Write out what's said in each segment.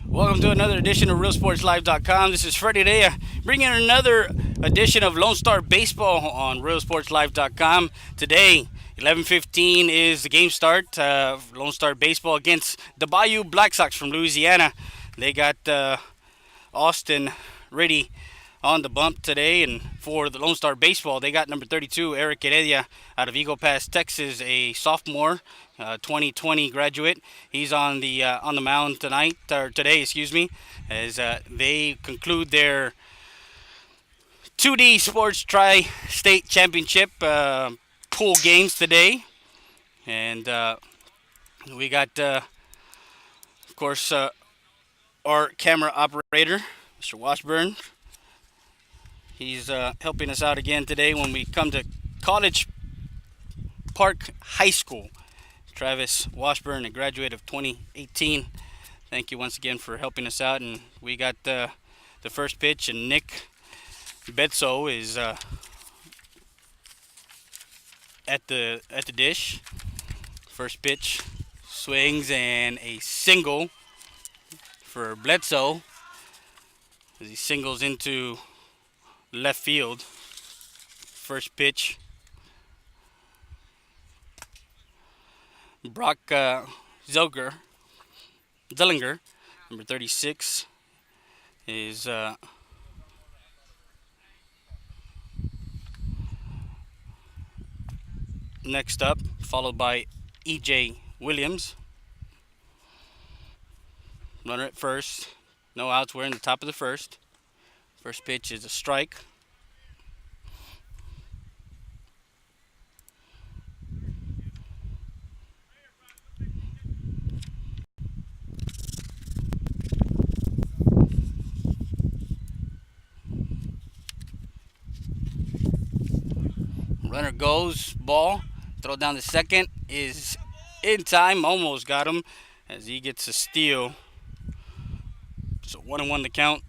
Welcome to another edition of RealSportsLive.com. This is Freddie today. Bringing in another edition of Lonestar Baseball on RealSportsLive.com. Today, 11:15 is the game start. Lonestar Baseball against the Bayou Black Sox from Louisiana. They got Austin ready on the bump today, and for the Lone Star Baseball, they got number 32, Eric Heredia, out of Eagle Pass, Texas, a sophomore, 2020 graduate. He's on the mound tonight, or today, excuse me, as they conclude their 2D Sports Tri-State Championship pool games today, and we got, of course, our camera operator, Mr. Washburn. He's helping us out again today when we come to College Park High School. Travis Washburn, a graduate of 2018. Thank you once again for helping us out. And we got the first pitch, and Nick Betso is at the dish. First pitch swings, and a single for Bledsoe as he singles into left field. First pitch, Brock Zillinger, number 36, is next up, followed by E.J. Williams. Runner at first, no outs. We're in the top of the first. First pitch is a strike. Runner goes, ball. Throw down the second is in time. Almost got him as he gets a steal. So 1-1 the count.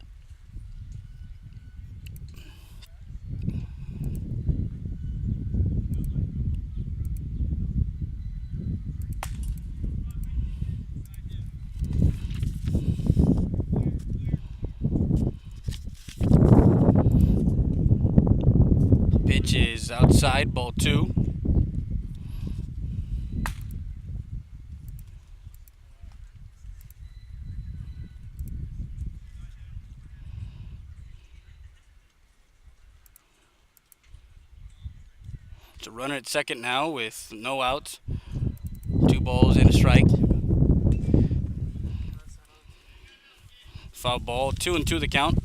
Pitch is outside, ball 2. It's a runner at second now with no outs. 2 balls and a strike. Foul ball, 2-2 the count.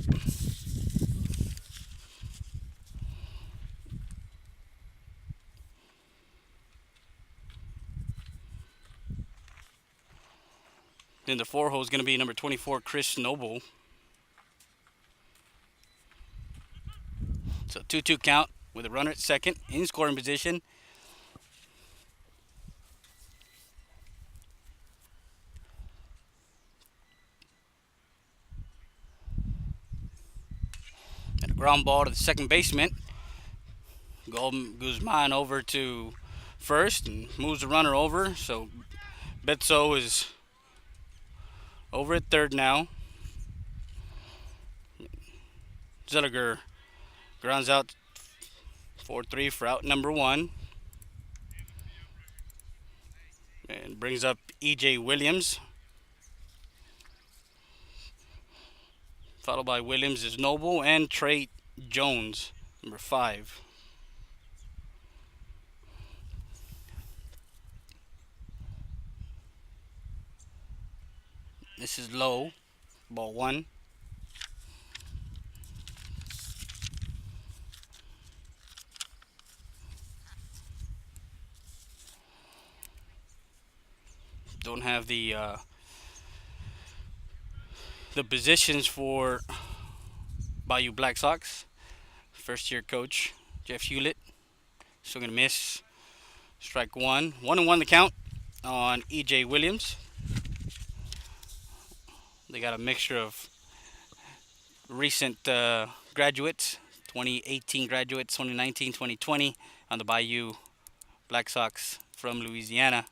In the 4 hole is going to be number 24, Chris Noble. So 2-2 count with a runner at second in scoring position. And a ground ball to the second baseman. Guzman over to first and moves the runner over. So Betso is over at third now. Zillinger grounds out 4-3 for out number 1. And brings up E.J. Williams. Followed by Williams is Noble and Trey Jones, number 5. This is low, ball 1. Don't have the positions for Bayou Black Sox. First year coach Jeff Hewlett. Still gonna miss. Strike 1. 1-1 the count on E.J. Williams. They got a mixture of recent graduates, 2018 graduates, 2019, 2020 on the Bayou Black Sox from Louisiana.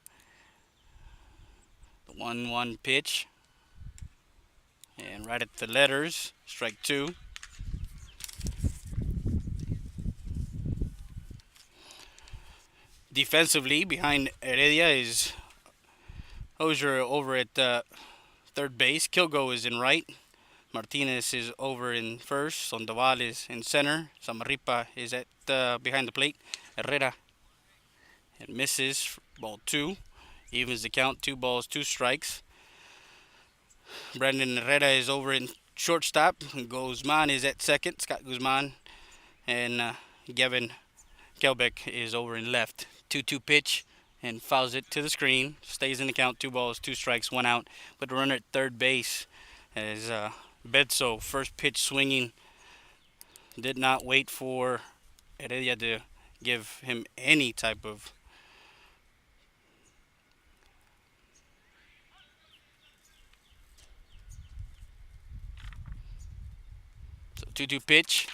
The 1-1 pitch. And right at the letters, strike two. Defensively, behind Heredia is Hosier over at third base. Kilgo is in right. Martinez is over in first. Sandoval is in center. Samarripa is at behind the plate. Herrera, it misses. Ball two. Evens the count. 2 balls, 2 strikes. Brandon Herrera is over in shortstop. Guzman is at second. Scott Guzman. And Gavin Kelbeck is over in left. 2-2 pitch and fouls it to the screen. Stays in the count. 2 balls, 2 strikes, 1 out. But the runner at third base as Bedso, first pitch swinging, did not wait for Heredia to give him any type of so 2-2 pitch.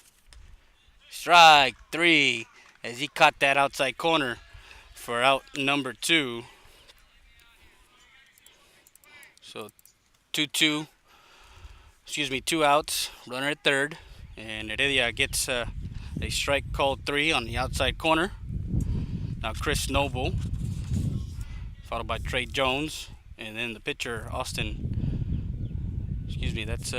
Strike 3 as he caught that outside corner for out number 2. So 2-2. 2 outs. Runner at third. And Heredia gets a strike called 3 on the outside corner. Now Chris Noble, followed by Trey Jones, and then the pitcher Austin. That's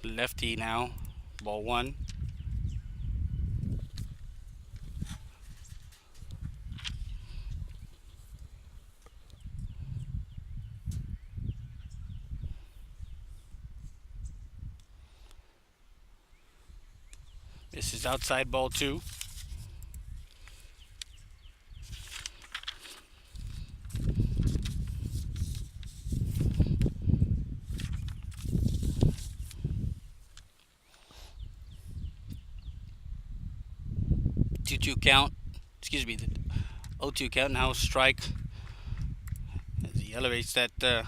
lefty now. Ball 1. This is outside, ball 2. Two count. The 0-2 count. Now strike as he elevates that to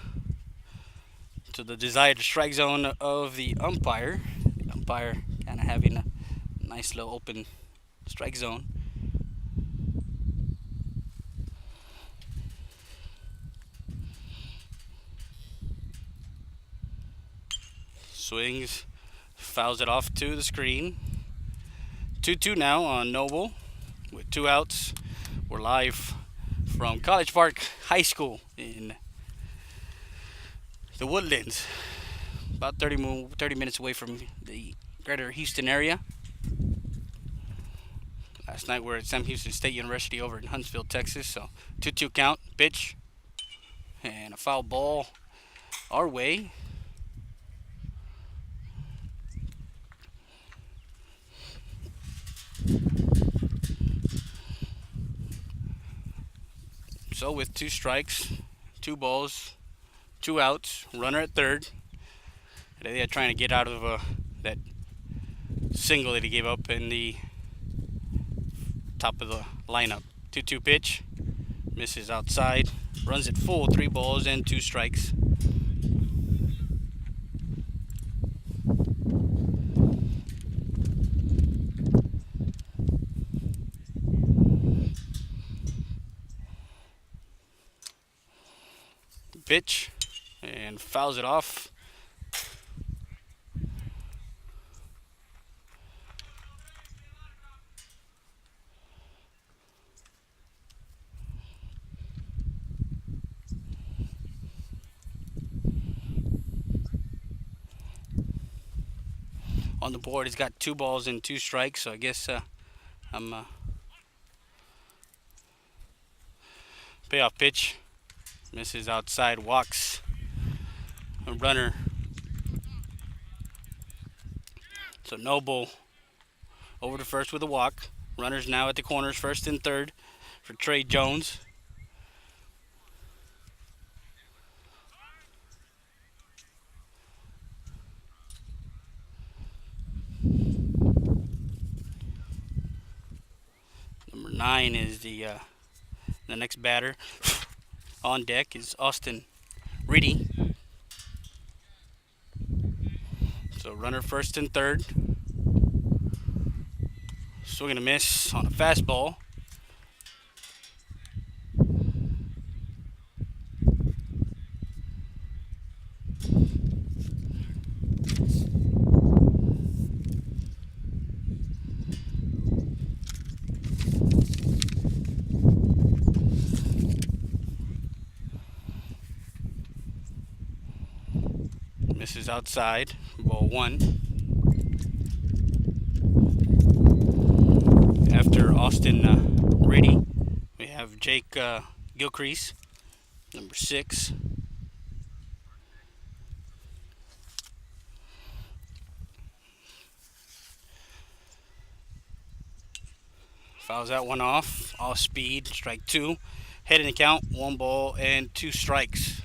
the desired strike zone of the umpire. The umpire kind of having a nice little open strike zone. Swings, fouls it off to the screen. 2-2 now on Noble with 2 outs. We're live from College Park High School in the Woodlands, about 30 minutes away from the greater Houston area. Last night we were at Sam Houston State University over in Huntsville, Texas. So 2-2 count, pitch, and a foul ball our way. So with 2 strikes, 2 balls, 2 outs, runner at third. They're trying to get out of that single that he gave up in the top of the lineup. 2-2 pitch, misses outside, runs it full, 3 balls and 2 strikes. Pitch and fouls it off. On the board, he's got 2 balls and 2 strikes, so I guess I'm payoff pitch. Misses outside, walks a runner. So Noble over to first with a walk. Runners now at the corners, first and third for Trey Jones. Number 9 is the The next batter on deck is Austin Reedy. So runner first and third. Swing and a miss on a fastball. Misses outside. Ball one. After Austin Reedy, we have Jake Gilcrease, number 6. Fouls that one off. Off speed. Strike 2. Head in the count. 1 ball and 2 strikes.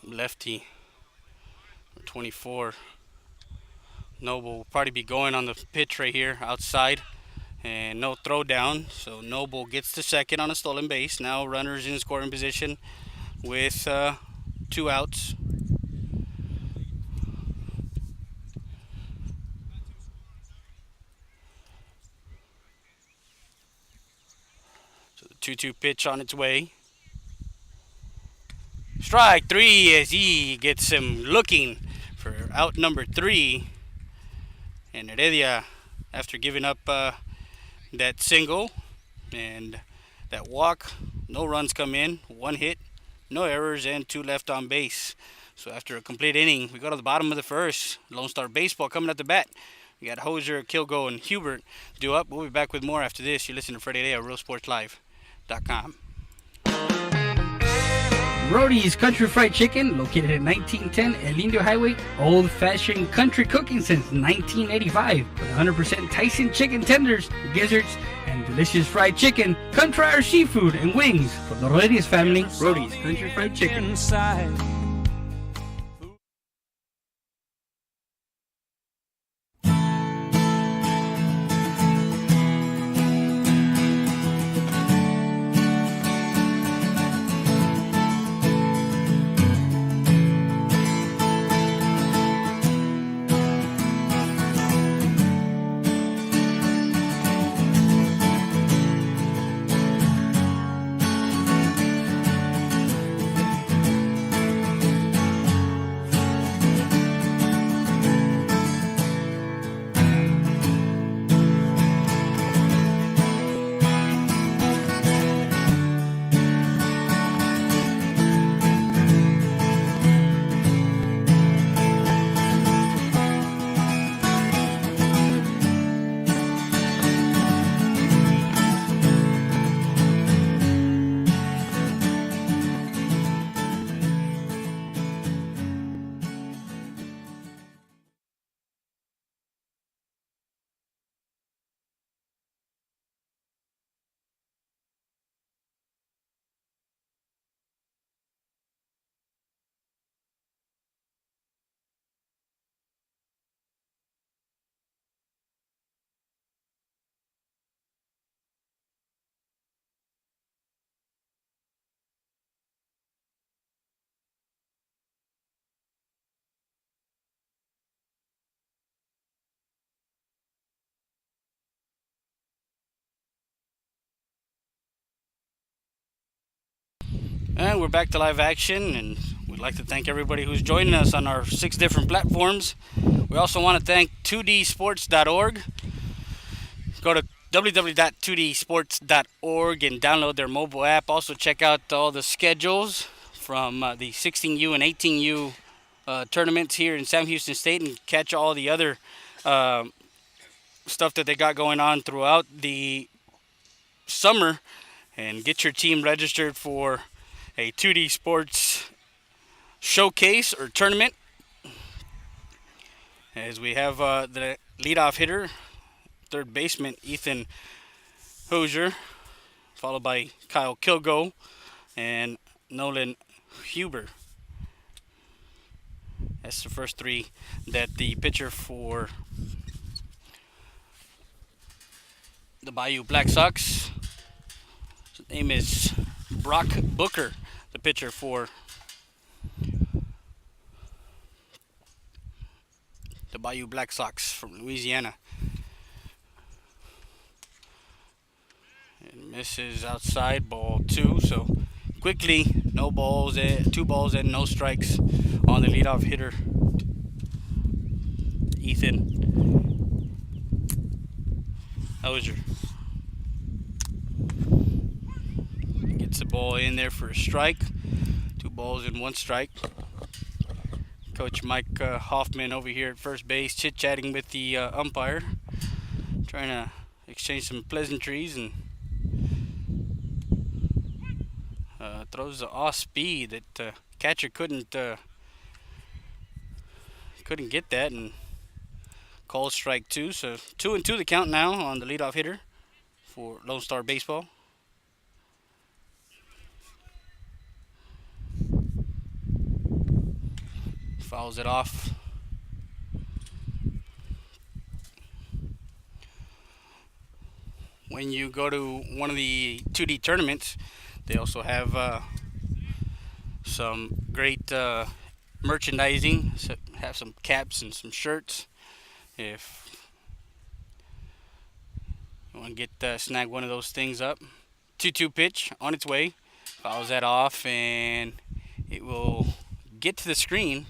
Lefty, 24. Noble will probably be going on the pitch right here outside. And no throw down. So Noble gets to second on a stolen base. Now runners in scoring position with 2 outs. So the 2-2 pitch on its way. Strike 3 as he gets him looking for out number 3. And Heredia, after giving up that single and that walk, no runs come in, 1 hit, no errors, and 2 left on base. So after a complete inning, we go to the bottom of the first. Lone Star Baseball coming at the bat. We got Hosier, Kilgo, and Hubert due up. We'll be back with more after this. You're listening to Freddie Day at RealSportsLive.com. Rody's Country Fried Chicken, located at 1910 El Indio Highway, old-fashioned country cooking since 1985, with 100% Tyson chicken tenders, gizzards, and delicious fried chicken. Come try our seafood and wings from the Rodriguez family. Rody's Country Fried Chicken. And we're back to live action, and we'd like to thank everybody who's joining us on our 6 different platforms. We also want to thank 2dsports.org. Go to www.2dsports.org and download their mobile app. Also check out all the schedules from the 16U and 18U tournaments here in Sam Houston State, and catch all the other stuff that they got going on throughout the summer, and get your team registered for a 2D Sports showcase or tournament. As we have the leadoff hitter, third baseman Ethan Hosier, followed by Kyle Kilgo and Nolan Huber. That's the first three that the pitcher for the Bayou Black Sox, his name is Brock Booker, the pitcher for the Bayou Black Sox from Louisiana. And misses outside, ball two. So quickly, no balls, 2 balls and no strikes on the leadoff hitter, Ethan Hauser. Gets the ball in there for a strike. 2 balls and 1 strike. Coach Mike Hoffman over here at first base, chit-chatting with the umpire, trying to exchange some pleasantries, and throws the off speed that catcher couldn't get that, and calls strike 2. So 2-2 the count now on the leadoff hitter for Lonestar Baseball. Fouls it off. When you go to one of the 2D tournaments, they also have some great merchandising. So have some caps and some shirts. If you want to get snag one of those things up. 2-2 pitch on its way. Fouls that off, and it will get to the screen.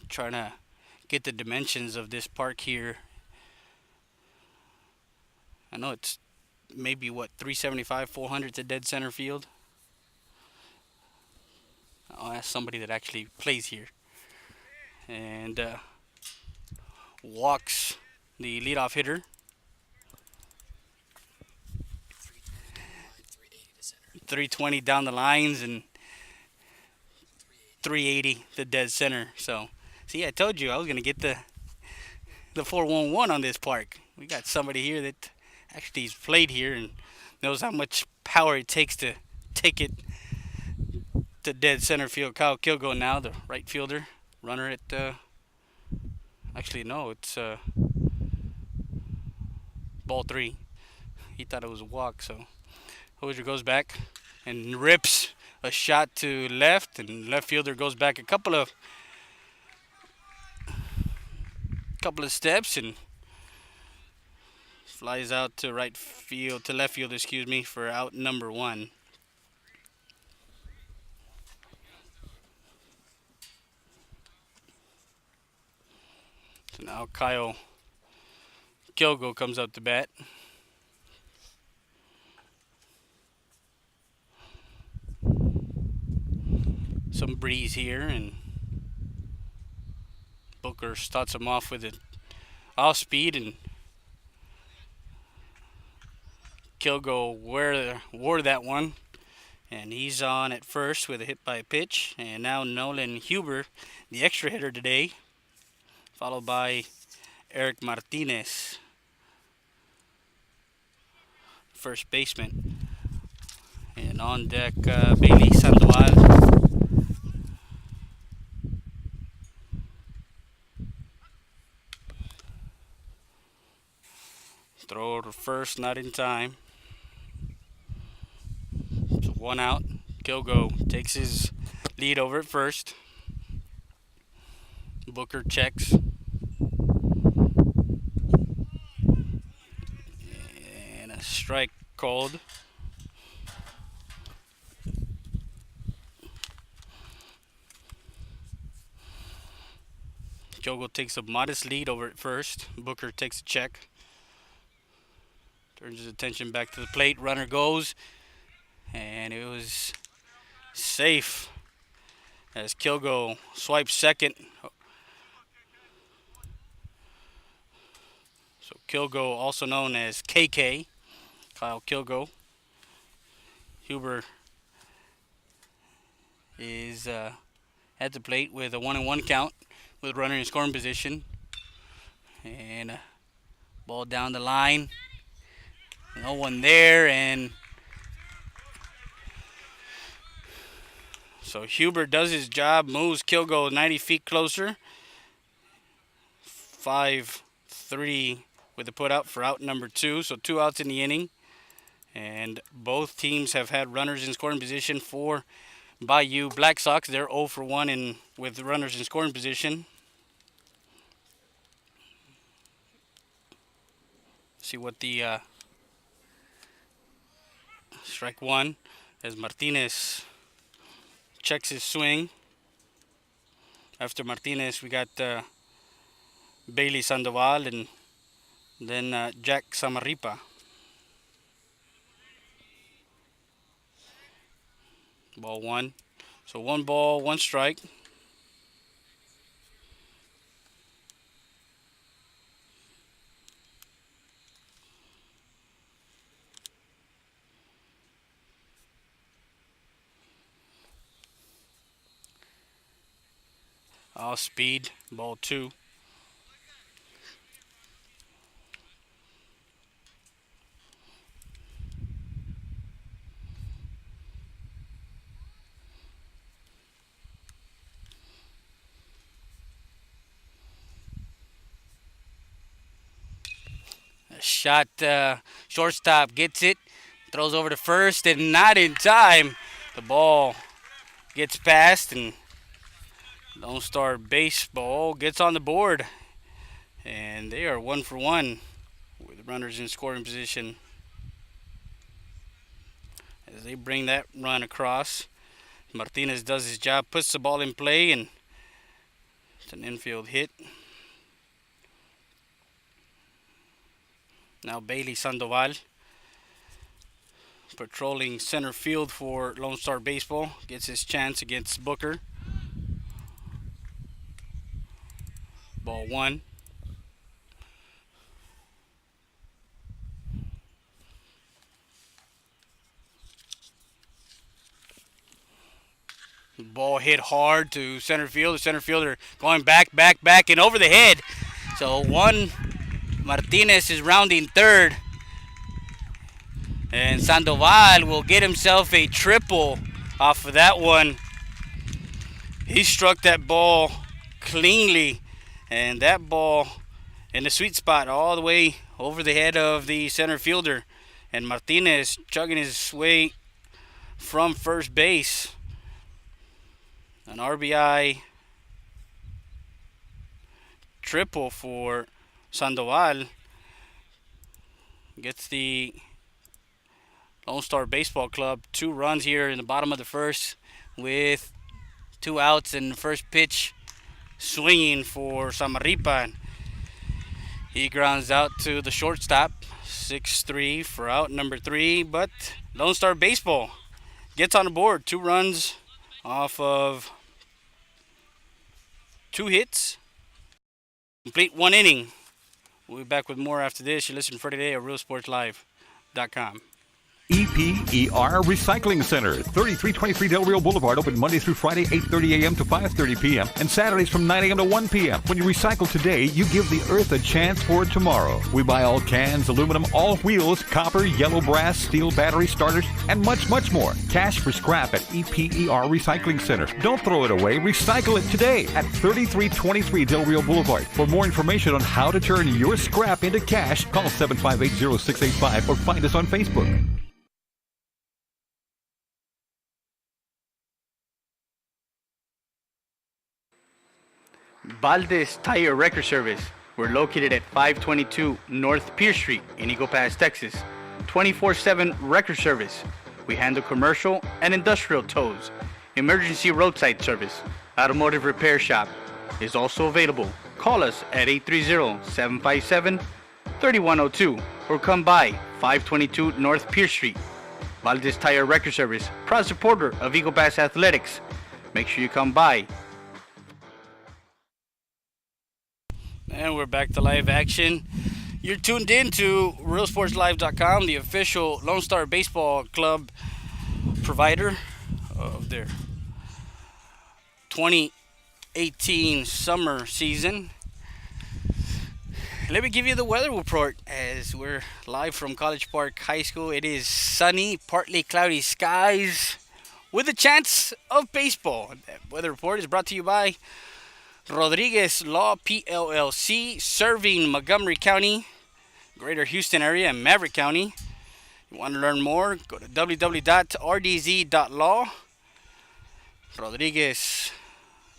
Trying to get the dimensions of this park here. I know it's maybe 375, 400 to dead center field. I'll ask somebody that actually plays here. And walks the leadoff hitter. 320 down the lines and 380 the dead center. So, see, I told you I was going to get the 411 on this park. We got somebody here that actually has played here and knows how much power it takes to take it to dead center field. Kyle Kilgo now, the right fielder, runner at actually no, it's ball 3. He thought it was a walk, so Hosier goes back and rips a shot to left, and left fielder goes back a couple of steps and flies out to left field, for out number 1. So now Kyle Kilgo comes up to bat. Some breeze here, and Booker starts him off with it off speed, and Kilgo wore that one, and he's on at first with a hit by a pitch. And now Nolan Huber, the extra hitter today, followed by Eric Martinez, first baseman. And on deck, Bailey Sandoval. Throw to first, not in time. So 1 out. Kilgo takes his lead over at first. Booker checks. And a strike called. Kilgo takes a modest lead over at first. Booker takes a check. Turns his attention back to the plate. Runner goes. And it was safe as Kilgo swipes second. So Kilgo, also known as KK, Kyle Kilgo. Huber is at the plate with a 1-1 count with runner in scoring position. And ball down the line. No one there, and So Huber does his job, moves Kilgo 90 feet closer. 5-3 with a put out for out number 2. So 2 outs in the inning. And both teams have had runners in scoring position for Bayou Black Sox. They're 0 for 1 with runners in scoring position. See what the strike 1 as Martinez checks his swing. After Martinez, we got Bailey Sandoval and then Jack Samarripa. Ball 1. So 1 ball, 1 strike. All speed. Ball 2. Shot, shortstop gets it, throws over to first, and not in time. The ball gets past, and Lonestar Baseball gets on the board. And they are 1 for 1 with runners in scoring position. As they bring that run across, Martinez does his job, puts the ball in play, and it's an infield hit. Now Bailey Sandoval patrolling center field for Lonestar Baseball. Gets his chance against Booker. Ball 1. Ball hit hard to center field. The center fielder going back, and over the head. So Martinez is rounding third. And Sandoval will get himself a triple off of that one. He struck that ball cleanly. And that ball in the sweet spot all the way over the head of the center fielder. And Martinez chugging his way from first base. An RBI triple for Sandoval. Gets the Lonestar Baseball Club 2 runs here in the bottom of the first with 2 outs, and the first pitch swinging for Samarripa. He grounds out to the shortstop. 6-3 for out number 3, but Lonestar Baseball gets on the board. 2 runs off of 2 hits. Complete 1 inning. We'll be back with more after this. You listen for today at RealSportsLive.com. EPER Recycling Center, 3323 Del Rio Boulevard, open Monday through Friday, 8:30 a.m. to 5:30 p.m. and Saturdays from 9 a.m. to 1 p.m. When you recycle today, you give the earth a chance for tomorrow. We buy all cans, aluminum, all wheels, copper, yellow brass, steel battery starters, and much, much more. Cash for scrap at EPER Recycling Center. Don't throw it away. Recycle it today at 3323 Del Rio Boulevard. For more information on how to turn your scrap into cash, call 758-0685 or find us on Facebook. Valdez Tire Record Service. We're located at 522 North Pierce Street in Eagle Pass, Texas. 24/7 record service. We handle commercial and industrial tows. Emergency roadside service. Automotive repair shop is also available. Call us at 830-757-3102 or come by 522 North Pierce Street. Valdez Tire Record Service, proud supporter of Eagle Pass Athletics. Make sure you come by. And we're back to live action. You're tuned in to RealSportsLive.com, the official Lonestar Baseball Club provider of their 2018 summer season. Let me give you the weather report as we're live from College Park High School. It is sunny, partly cloudy skies with a chance of baseball. Weather report is brought to you by Rodriguez Law PLLC, serving Montgomery County, Greater Houston area, and Maverick County. You want to learn more? Go to www.rdz.law. Rodriguez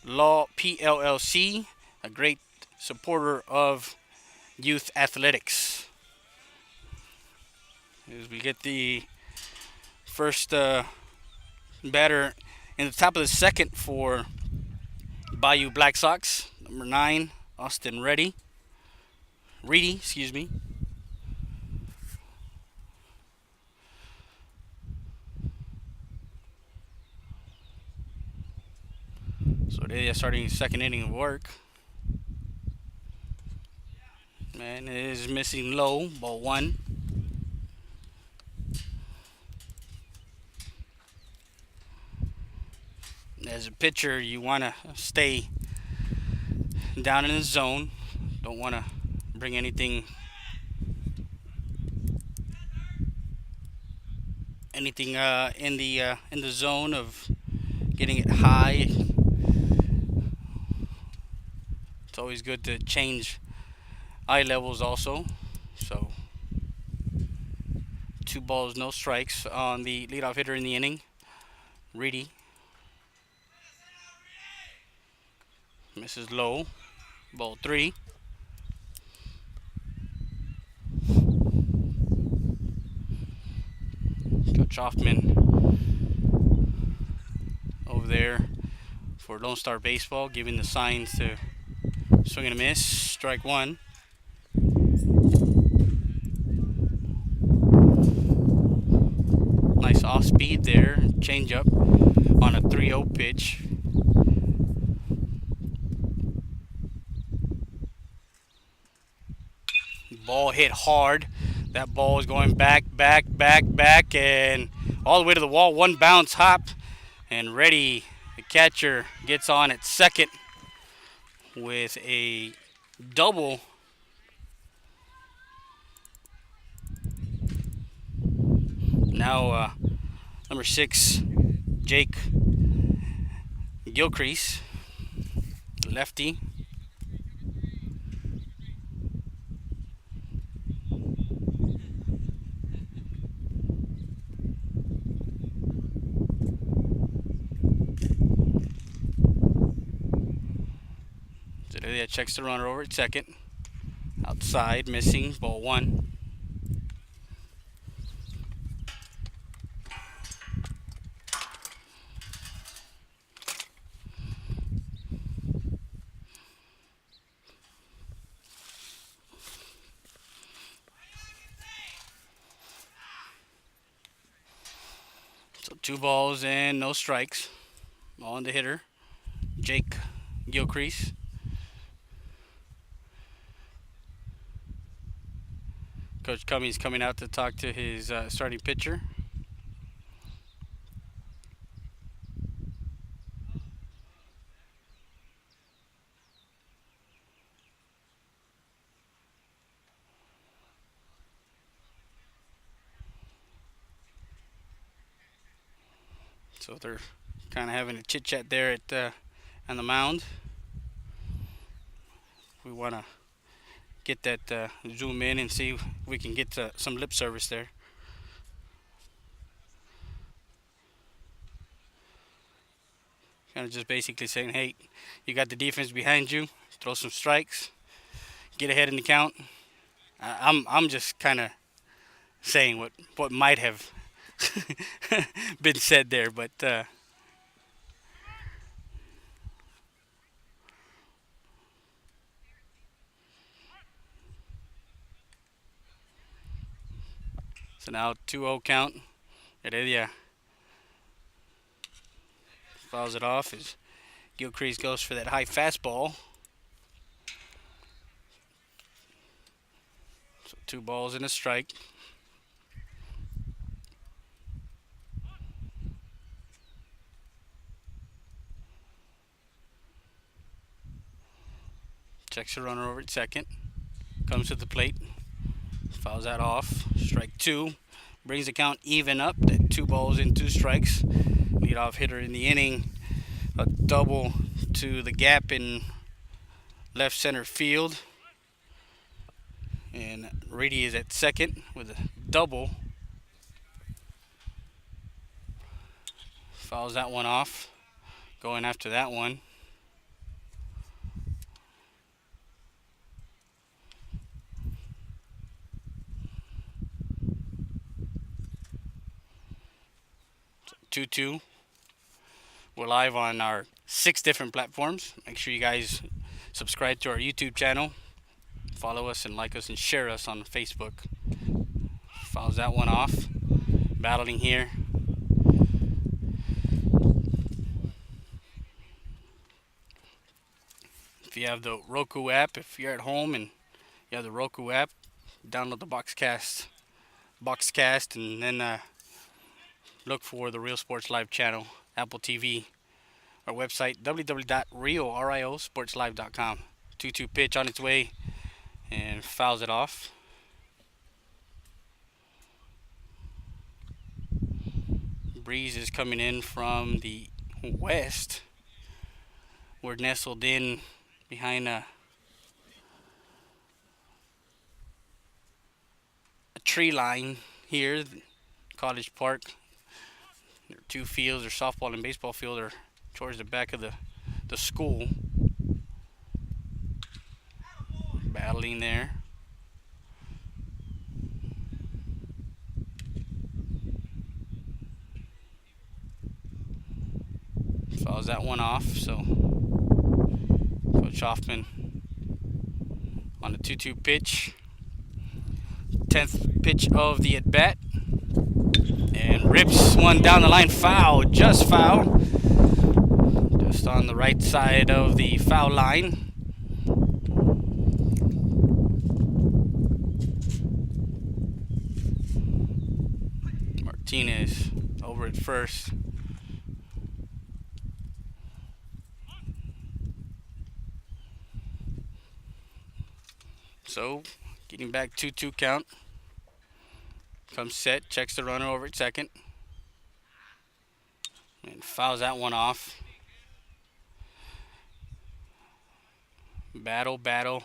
Law PLLC, a great supporter of youth athletics. As we get the first batter in the top of the second for Bayou Black Sox, number 9, Austin Reedy. Excuse me. So they're starting the second inning of work. Man is missing low, ball 1. As a pitcher, you want to stay down in the zone. Don't want to bring anything in the zone of getting it high. It's always good to change eye levels also. So 2 balls, no strikes on the leadoff hitter in the inning, Reedy. Misses low, ball 3. Coach Hoffman over there for Lonestar Baseball, giving the signs to swing and a miss, strike 1. Nice off speed there, change up on a 3-0 pitch. Ball hit hard. That ball is going back, and all the way to the wall. 1 bounce hop, and Reedy, the catcher, gets on at second with a double. Now number 6, Jake Gilcrease, lefty. Zedalia checks the runner over at second. Outside, missing, ball 1. So 2 balls and no strikes on the hitter, Jake Gilcrease. Coach Cummings coming out to talk to his starting pitcher. So they're kind of having a chit chat there on the mound. We want to get that zoom in and see if we can get some lip service there. Kind of just basically saying, hey, you got the defense behind you, throw some strikes, get ahead in the count. I'm just kind of saying what might have been said there, but so now 2-0 count. Heredia fouls it off as Gilcrease goes for that high fastball. So 2 balls and a strike. Checks the runner over at second. Comes to the plate. Fouls that off. Strike 2. Brings the count even up. That 2 balls and 2 strikes. Leadoff leadoff hitter in the inning. A double to the gap in left center field. And Reedy is at second with a double. Fouls that one off. Going after that one. So 2-2. We're live on our 6 different platforms. Make sure you guys subscribe to our YouTube channel. Follow us and like us and share us on Facebook. Fouls that one off. Battling here. If you have the Roku app, if you're at home and you have the Roku app, download the Boxcast, and then look for the Real Sports Live channel, Apple TV, our website, www.riosportslive.com. 2-2 pitch on its way and fouls it off. Breeze is coming in from the west. We're nestled in behind a tree line here, College Park. There are 2 fields, their softball and baseball field are towards the back of the school. Battling there. Fouls that one off, so Coach Hoffman on the 2-2 pitch. 10th pitch of the at-bat. And rips one down the line, foul, just foul. Just on the right side of the foul line. Martinez over at first. So, getting back 2-2 count. Comes set, checks the runner over at second. And fouls that one off. Battle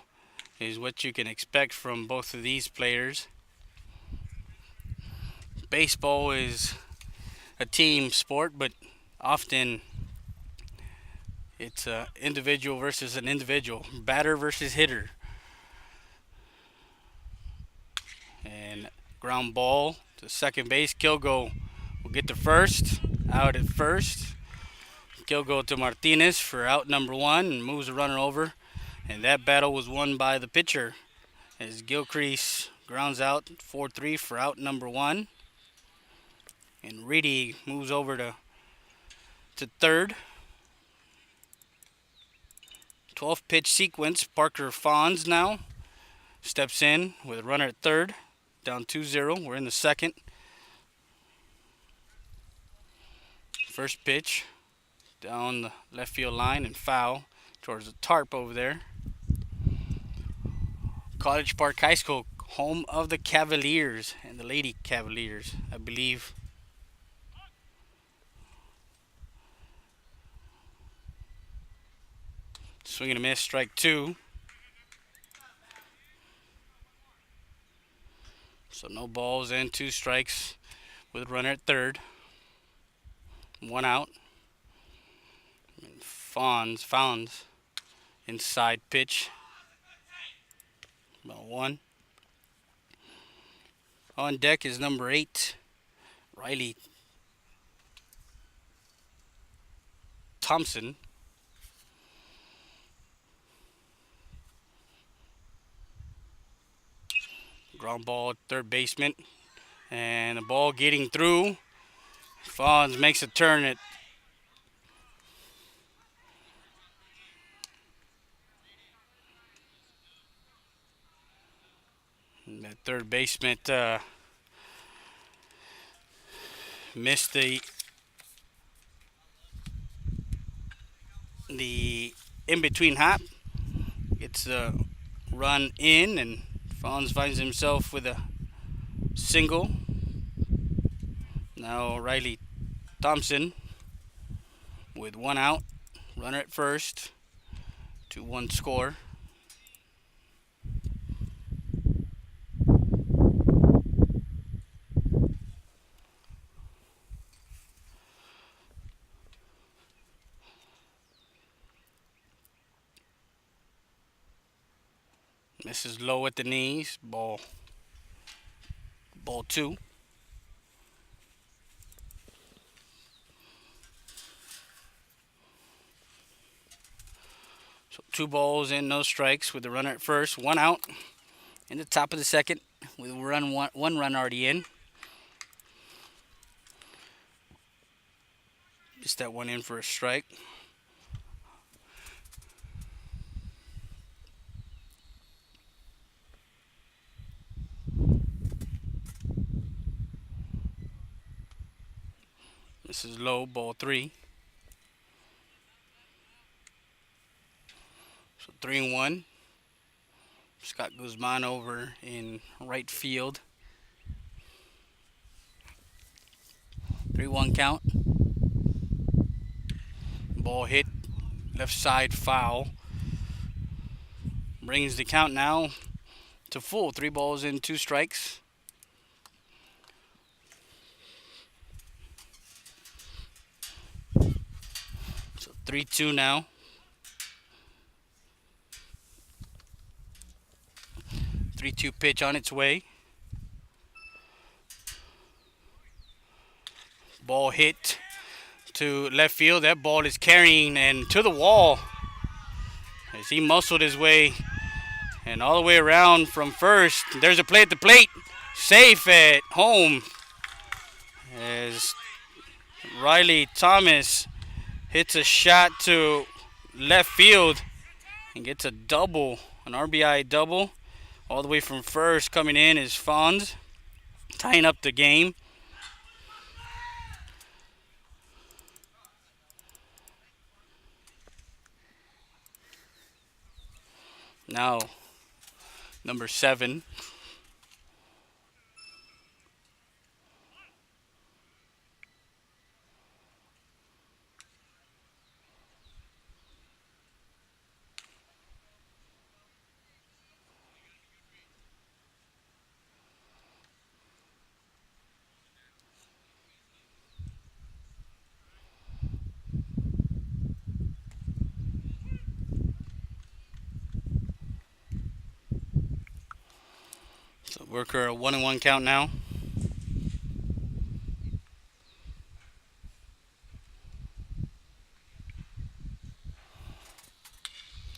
is what you can expect from both of these players. Baseball is a team sport, but often it's an individual versus an individual. Batter versus hitter. And ground ball to second base. Kilgo will get to first. Out at first. Kilgo to Martinez for out number 1 and moves the runner over. And that battle was won by the pitcher as Gilcrease grounds out 4-3 for out number 1. And Reedy moves over to third. 12th pitch sequence. Parker Fawns now steps in with a runner at third. Down 2-0. We're in the second. First pitch down the left field line and foul towards the tarp over there. College Park High School, home of the Cavaliers and the Lady Cavaliers, I believe. Swing and a miss, strike 2. So no balls and 2 strikes with a runner at third. 1 out. And Fawns inside pitch. Ball 1. On deck is number 8, Riley Thompson. Ground ball at third baseman. And the ball getting through. Fawns makes a turn at that third baseman missed the in-between hop. Gets the run in, and Fawns finds himself with a single. Now Riley Thompson with 1 out. Runner at first. 2-1 score. This is low at the knees. Ball 2. So 2 balls and no strikes with the runner at first. 1 out in the top of the second with one run already in. Just that one in for a strike. This is low, ball 3. So 3-1. Scott Guzman over in right field. 3-1 count. Ball hit left side foul. Brings the count now to full. 3 balls and 2 strikes. So 3-2 now. 3-2 pitch on its way. Ball hit to left field. That ball is carrying and to the wall as he muscled his way and all the way around from first. There's a play at the plate. Safe at home as Riley Thomas hits a shot to left field and gets a double, an RBI double. All the way from first coming in is Fonz, tying up the game. Now, number 7. So Worker, a 1-1 count now.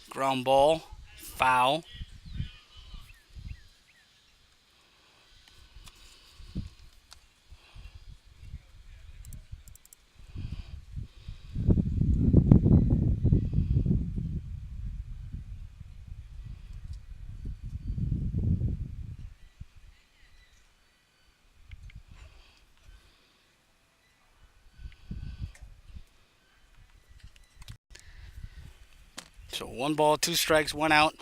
Ground ball, foul. So 1 ball, 2 strikes, 1 out.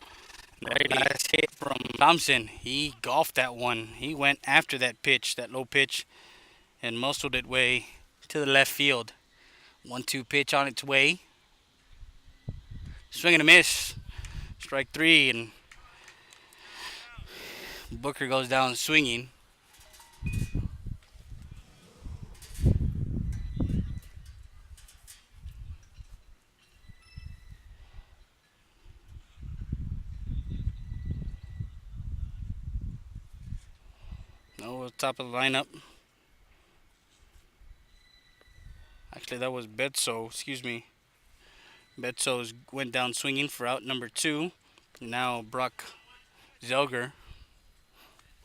Last hit from Thompson. He golfed that one. He went after that pitch, that low pitch, and muscled it way to the left field. 1-2 pitch on its way. Swing and a miss. Strike 3, and Booker goes down swinging. No, top of the lineup. Actually, that was Betso. Excuse me. Betso went down swinging for out number 2. Now Brock Zelger,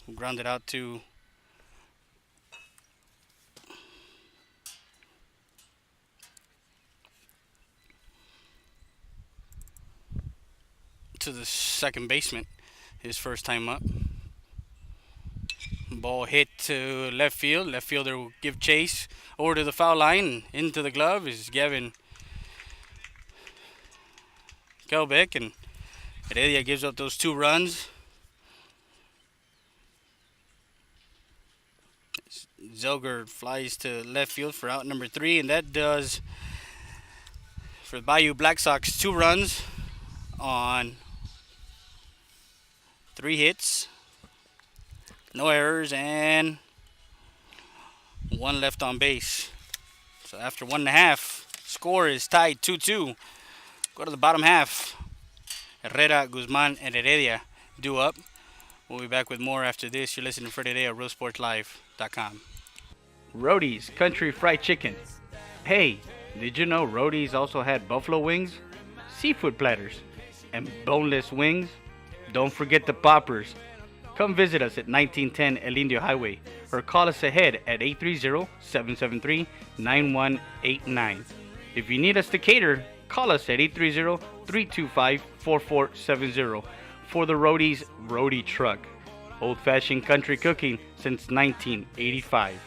who grounded out to the second baseman, his first time up. Ball hit to left field. Left fielder will give chase over to the foul line. Into the glove is Gavin Kelbeck, and Heredia gives up those 2 runs. Zelger flies to left field for out number 3, and that does For the Bayou Black Sox, 2 runs on 3 hits, no errors, and 1 left on base. So after 1.5, score is tied 2-2. Go to the bottom half. Herrera, Guzman, and Heredia due up. We'll be back with more after this. You're listening to Friday Day at RealSportsLive.com. Roadie's Country Fried Chicken. Hey, did you know Roadie's also had buffalo wings, seafood platters, and boneless wings? Don't forget the poppers. Come visit us at 1910 El Indio Highway or call us ahead at 830-773-9189. If you need us to cater, call us at 830-325-4470 for the Roadie's Roadie Truck. Old-fashioned country cooking since 1985.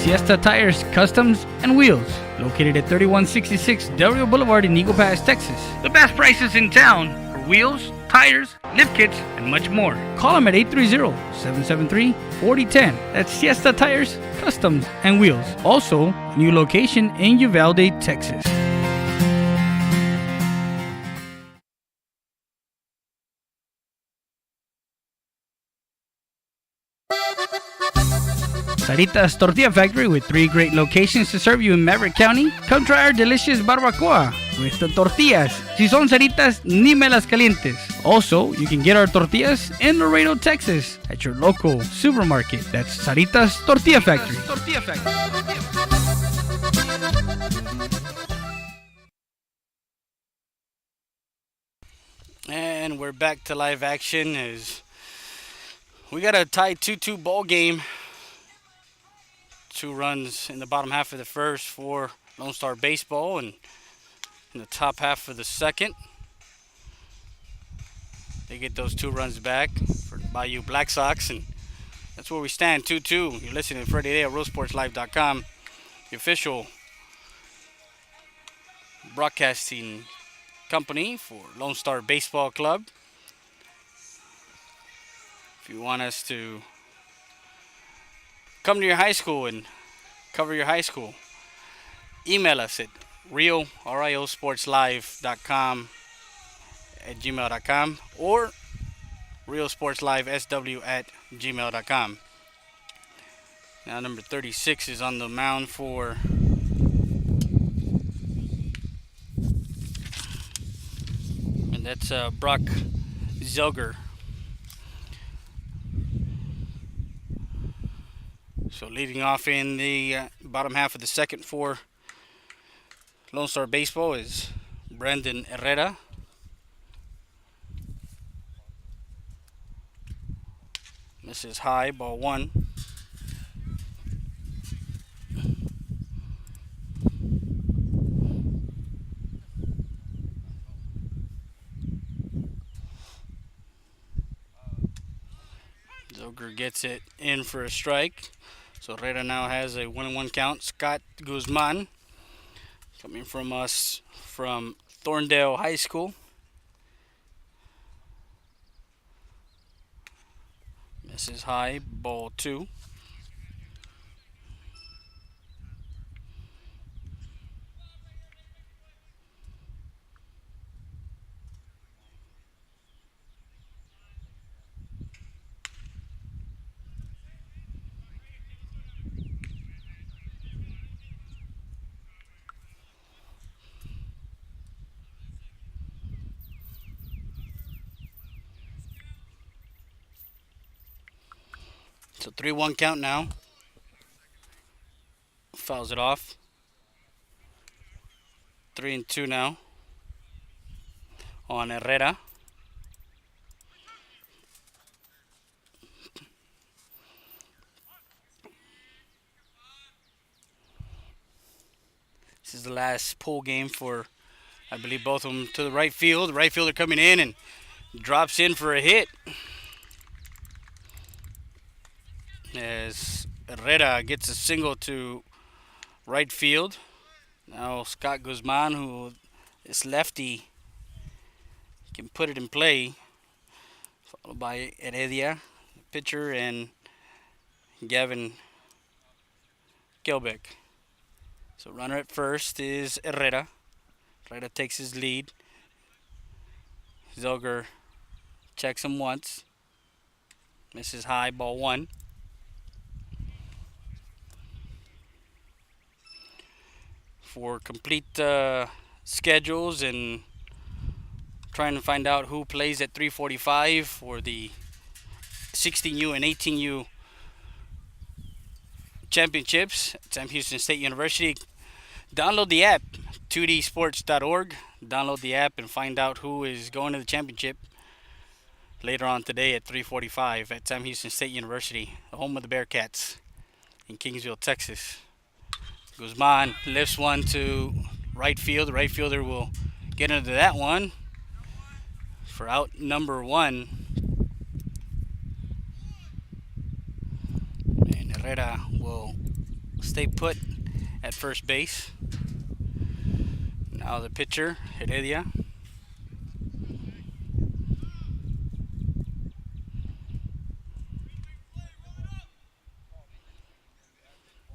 Siesta Tires, Customs, and Wheels, located at 3166 Del Rio Boulevard in Eagle Pass, Texas. The best prices in town for wheels, tires, lift kits, and much more. Call them at 830-773-4010. That's Siesta Tires, Customs, and Wheels. Also, a new location in Uvalde, Texas. Saritas Tortilla Factory with 3 great locations to serve you in Maverick County. Come try our delicious barbacoa with the tortillas. Si son saritas, ni me las calientes. Also, you can get our tortillas in Laredo, Texas at your local supermarket. That's Saritas Tortilla Factory. And we're back to live action as we got a tied 2-2 ball game. 2 runs in the bottom half of the first for Lonestar Baseball, and in the top half of the second, they get those 2 runs back for the Bayou Black Sox, and that's where we stand, 2-2. You're listening to Friday Day at RealSportsLive.com, the official broadcasting company for Lonestar Baseball Club. If you want us to come to your high school and cover your high school, email us at RioSportsLive.com at gmail.com or RealSportsLiveSW@gmail.com. Now number 36 is on the mound for and that's Brock Zelger. So leading off in the bottom half of the second for Lonestar Baseball is Brandon Herrera. Misses high, ball 1. Zoger gets it in for a strike. So Herrera now has a 1-1 count. Scott Guzman, coming from us from Thorndale High School. Misses high, ball 2. So 3-1 count now. Fouls it off. 3-2 now on Herrera. This is the last pull game for, I believe, both of them to the right field. The right fielder coming in and drops in for a hit, as Herrera gets a single to right field. Now Scott Guzman, who is lefty, can put it in play, followed by Heredia, the pitcher, and Gavin Gilbeck. So runner at first is Herrera. Herrera takes his lead. Zilger checks him once. Misses high, ball one. For complete schedules and trying to find out who plays at 3:45 for the 16U and 18U championships at Sam Houston State University, download the app, 2dsports.org. Download the app and find out who is going to the championship later on today at 3:45 at Sam Houston State University, the home of the Bearcats in Kingsville, Texas. Guzman lifts one to right field. The right fielder will get into that one for out number one. And Herrera will stay put at first base. Now the pitcher, Heredia.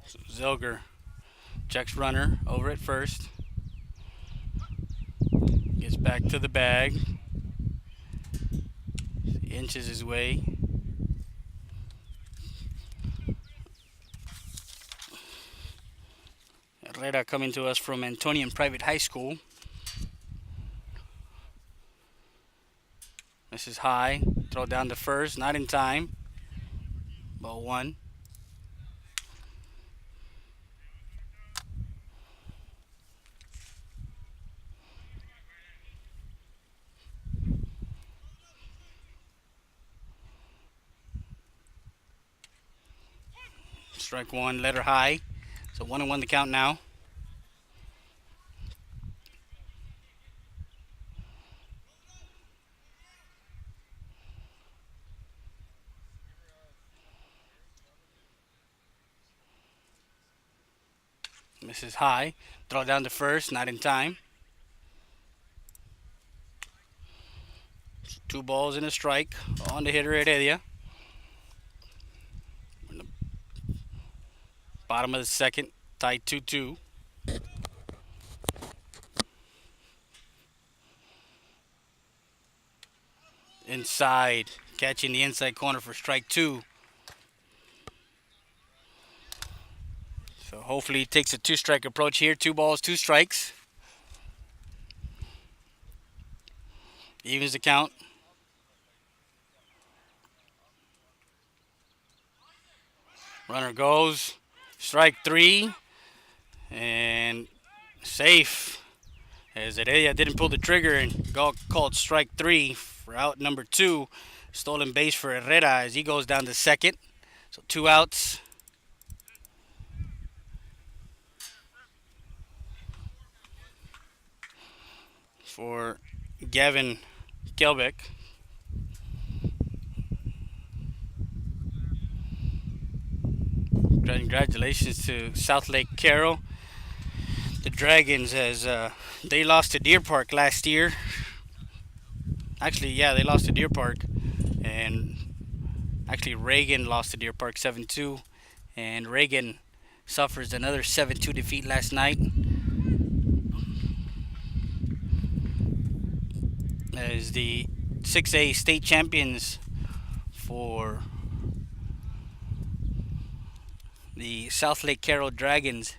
So Zilger checks runner over at first. Gets back to the bag. Inches his way. Herrera coming to us from Antonian Private High School. This is high. Throw down to first. Not in time. Ball one. Strike one, letter high. So 1-1 the count now. Misses high. Throw down to first, not in time. 2 balls and a strike on the hitter Heredia. Bottom of the second, tied 2-2. Inside, catching the inside corner for strike 2. So hopefully he takes a 2-strike approach here. 2 balls, 2 strikes. Evens the count. Runner goes. Strike 3. And safe. As Heredia didn't pull the trigger and got called strike 3 for out number 2. Stolen base for Herrera as he goes down to second. So 2 outs. For Gavin Gelbeck. Congratulations to South Lake Carroll. The Dragons, as they lost to Deer Park last year. Actually, yeah, they lost to Deer Park. And actually, Reagan lost to Deer Park 7-2. And Reagan suffers another 7-2 defeat last night. As the 6A state champions for the South Lake Carroll Dragons.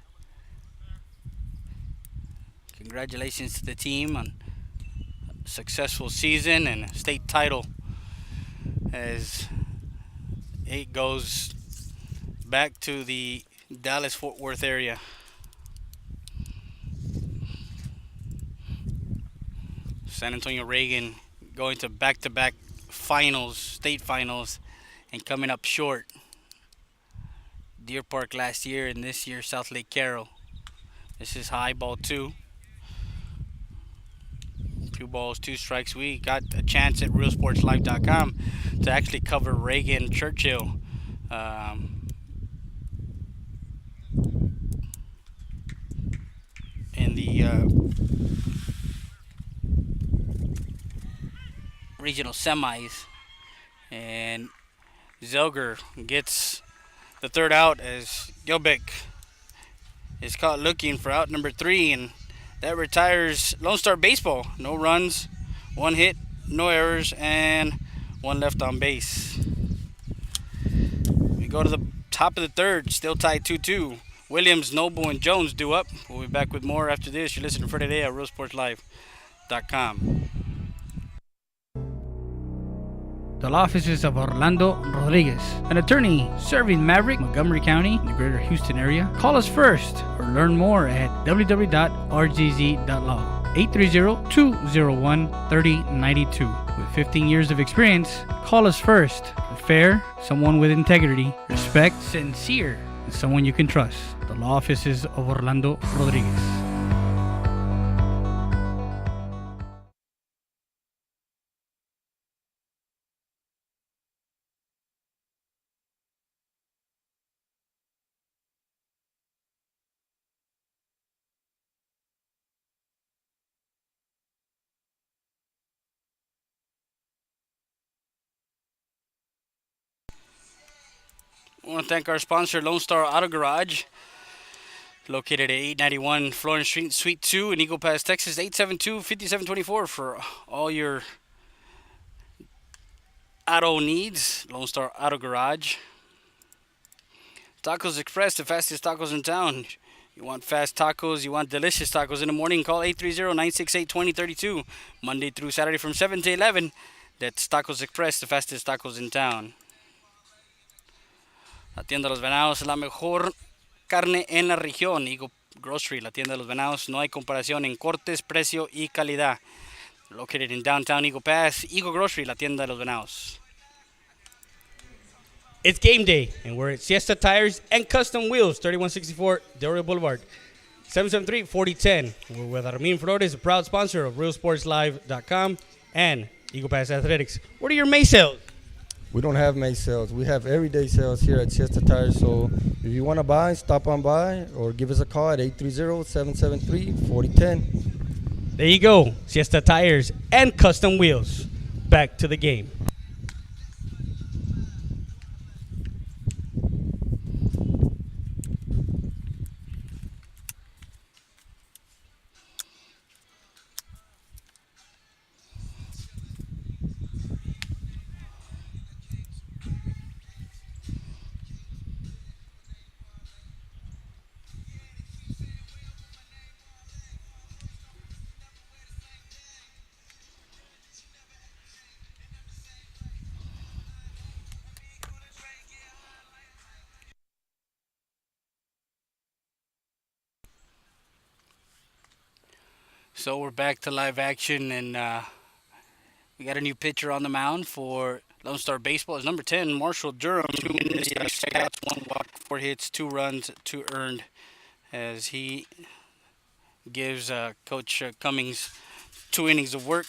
Congratulations to the team on a successful season and a state title as it goes back to the Dallas-Fort Worth area. San Antonio Reagan going to back-to-back finals, state finals, and coming up short. Deer Park last year and this year South Lake Carroll. This is high, ball 2. 2 balls, 2 strikes. We got a chance at realsportslive.com to actually cover Reagan Churchill. In the regional semis, and Zilger gets the third out as Gilbeck is caught looking for out number 3, and that retires Lone Star Baseball. No runs, 1 hit, no errors, and 1 left on base. We go to the top of the third, still tied 2-2. Williams, Noble, and Jones due up. We'll be back with more after this. You're listening to Friday Day at RealSportsLive.com. The law offices of Orlando Rodriguez, an attorney serving Maverick, Montgomery County, the greater Houston area. Call us first or learn more at www.rgz.law. 830-201-3092. With 15 years of experience, call us first. Fair, someone with integrity, respect, sincere, and someone you can trust. The law offices of Orlando Rodriguez. I want to thank our sponsor, Lonestar Auto Garage, located at 891 Florence Street, Suite 2 in Eagle Pass, Texas, 872-5724 for all your auto needs. Lone Star Auto Garage. Tacos Express, the fastest tacos in town. You want fast tacos, you want delicious tacos in the morning, call 830-968-2032. Monday through Saturday from 7 to 11. That's Tacos Express, the fastest tacos in town. La tienda de los Venados, la mejor carne en la región. Eagle Grocery, la tienda de los Venados. No hay comparación en cortes, precio y calidad. Located in downtown Eagle Pass, Eagle Grocery, la tienda de los Venados. It's game day, and we're at Siesta Tires and Custom Wheels, 3164 Del Rio Boulevard, 773-4010. We're with Armin Flores, a proud sponsor of RealSportsLive.com and Eagle Pass Athletics. What are your May sales? We don't have May sales. We have everyday sales here at Siesta Tires. So if you want to buy, stop on by or give us a call at 830-773-4010. There you go, Siesta Tires and Custom Wheels. Back to the game. So we're back to live action, and we got a new pitcher on the mound for Lone Star Baseball. It's number 10, Marshall Durham. 2 innings, 5 strikeouts, 1 walk, 4 hits, 2 runs, 2 earned, as he gives Coach Cummings 2 innings of work.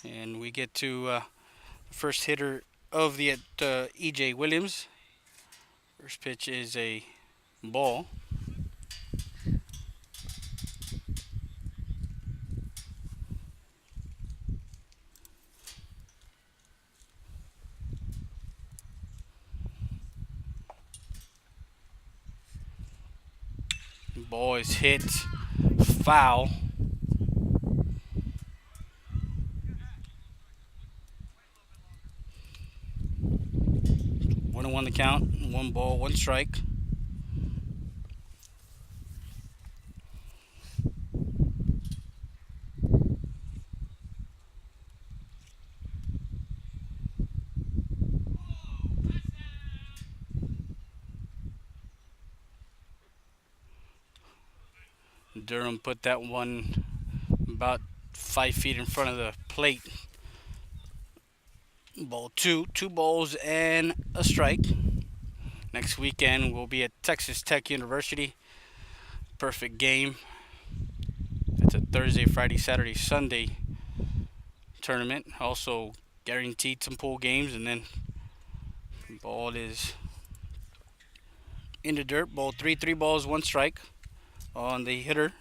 And we get to the first hitter of the E.J. Williams. First pitch is a ball. Ball is hit foul. One and one the count. 1 ball, 1 strike. Durham put that one about 5 feet in front of the plate. Ball 2, 2 balls and a strike. Next weekend we'll be at Texas Tech University. Perfect game. It's a Thursday, Friday, Saturday, Sunday tournament. Also guaranteed some pool games, and then ball is in the dirt. Ball 3, 3 balls, 1 strike on the hitter,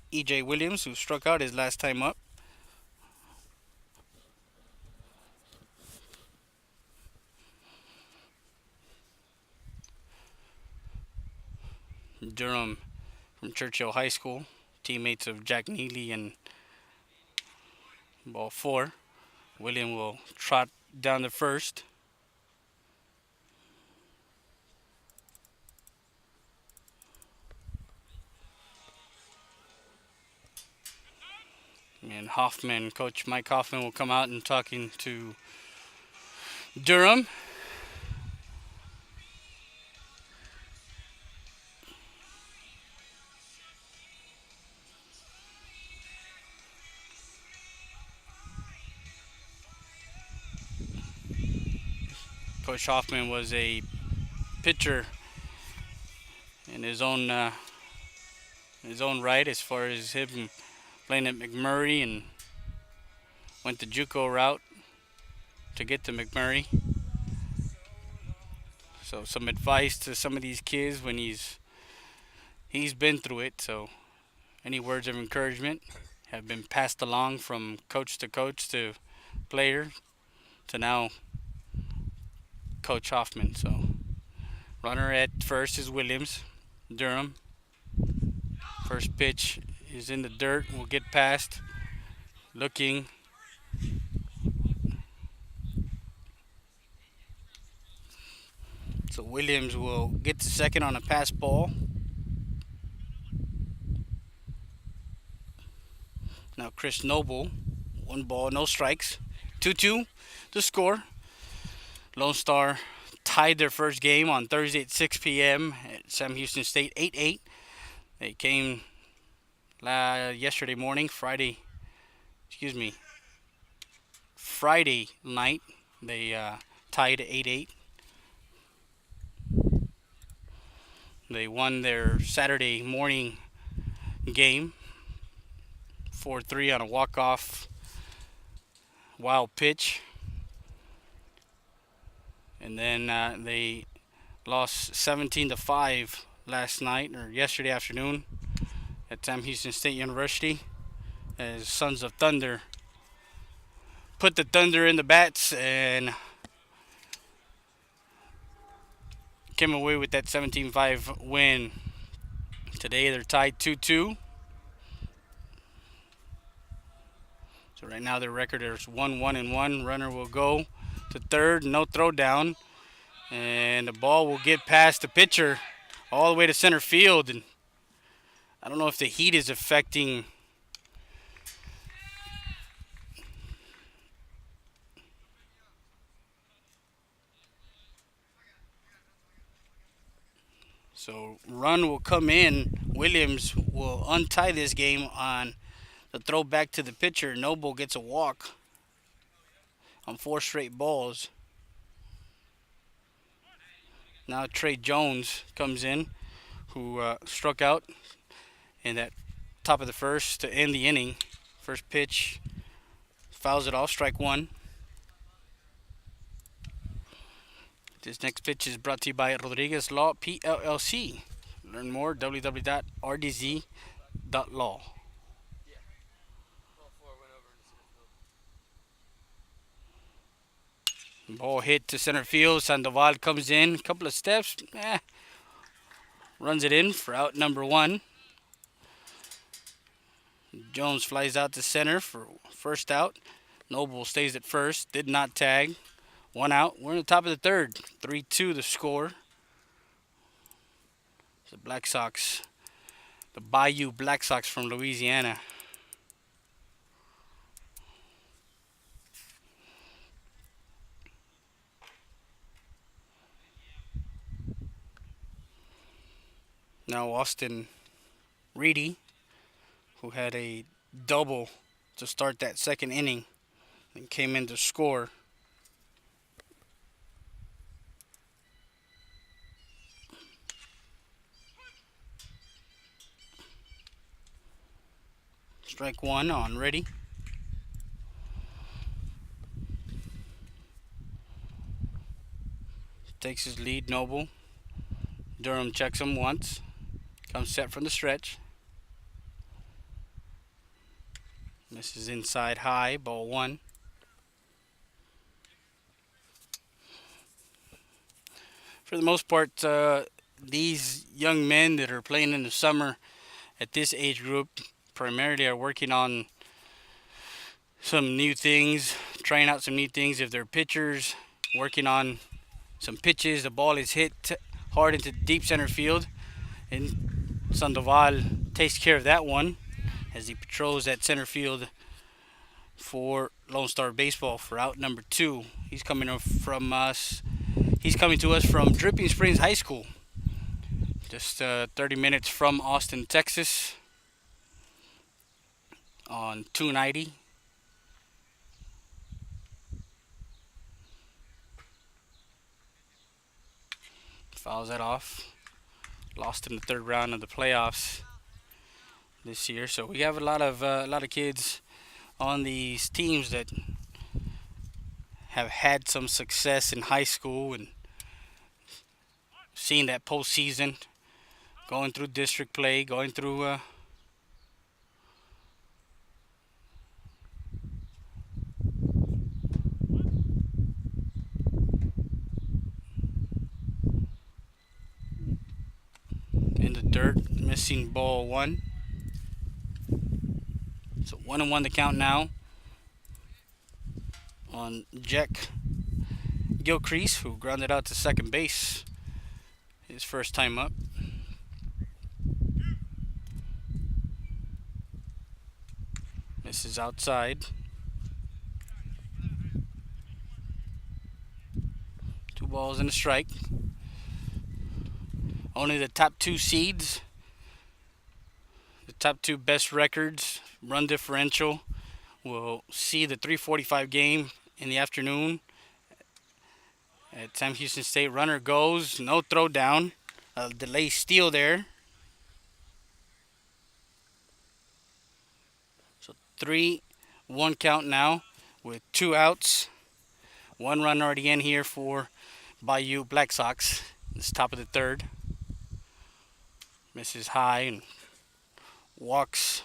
E.J. Williams, who struck out his last time up. Durham from Churchill High School, teammates of Jack Neely, and ball 4. William will trot down the first. And Hoffman, Coach Mike Hoffman, will come out and talking to Durham. Coach Hoffman was a pitcher in his own right, as far as him playing at McMurray, and went the JUCO route to get to McMurray. So some advice to some of these kids when he's been through it. So any words of encouragement have been passed along from coach to player to now Coach Hoffman. So runner at first is Williams. Durham. First pitch is in the dirt. Will get past. Looking. So Williams will get to second on a pass ball. Now Chris Noble. 1 ball, no strikes. 2-2 to score. Lonestar tied their first game on Thursday at 6 p.m. at Sam Houston State, 8-8. They came yesterday morning, Friday night. They tied 8-8. They won their Saturday morning game 4-3 on a walk-off wild pitch. And then they lost 17-5 last night, or yesterday afternoon, at Sam Houston State University, as Sons of Thunder put the Thunder in the bats and came away with that 17-5 win. Today they're tied 2-2. So right now their record is 1-1-1. Runner will go to third, no throw down, and the ball will get past the pitcher all the way to center field. And I don't know if the heat is affecting so run will come in. Williams will untie this game on the throw back to the pitcher. Noble gets a walk on 4 straight balls. Now Trey Jones comes in, who struck out in that top of the first to end the inning. First pitch, fouls it off, strike 1. This next pitch is brought to you by Rodriguez Law PLLC. Learn more, www.rdz.law. Ball hit to center field. Sandoval comes in, a couple of steps, runs it in for out number 1. Jones flies out to center for first out. Noble stays at first, did not tag. 1 out. We're in the top of the third. 3-2 the score. The Black Sox, the Bayou Black Sox from Louisiana. Now Austin Reedy, who had a double to start that second inning and came in to score. Strike 1 on Reedy. Takes his lead, Noble. Durham checks him once. Comes set from the stretch. Misses inside high, ball 1. For the most part, these young men that are playing in the summer at this age group primarily are working on some new things, trying out some new things. If they're pitchers, working on some pitches, the ball is hit hard into deep center field, and Sandoval takes care of that one as he patrols that center field for Lone Star Baseball for out number 2. He's coming from us. He's coming to us from Dripping Springs High School, just 30 minutes from Austin, Texas, on 290. Fouls that off. Lost in the third round of the playoffs this year. So we have a lot of kids on these teams that have had some success in high school and seen that postseason, going through district play, going through in the dirt, missing ball 1. So 1-1 the count now on Jack Gilcrease, who grounded out to second base his first time up. Misses outside. 2 balls and a strike. Only the top 2 seeds, the top 2 best records, run differential, will see the 3:45 game in the afternoon at Sam Houston State. Runner goes, no throw down, a delay steal there. So 3-1 count now with 2 outs. 1 run already in here for Bayou Black Sox. It's top of the third. Misses high and walks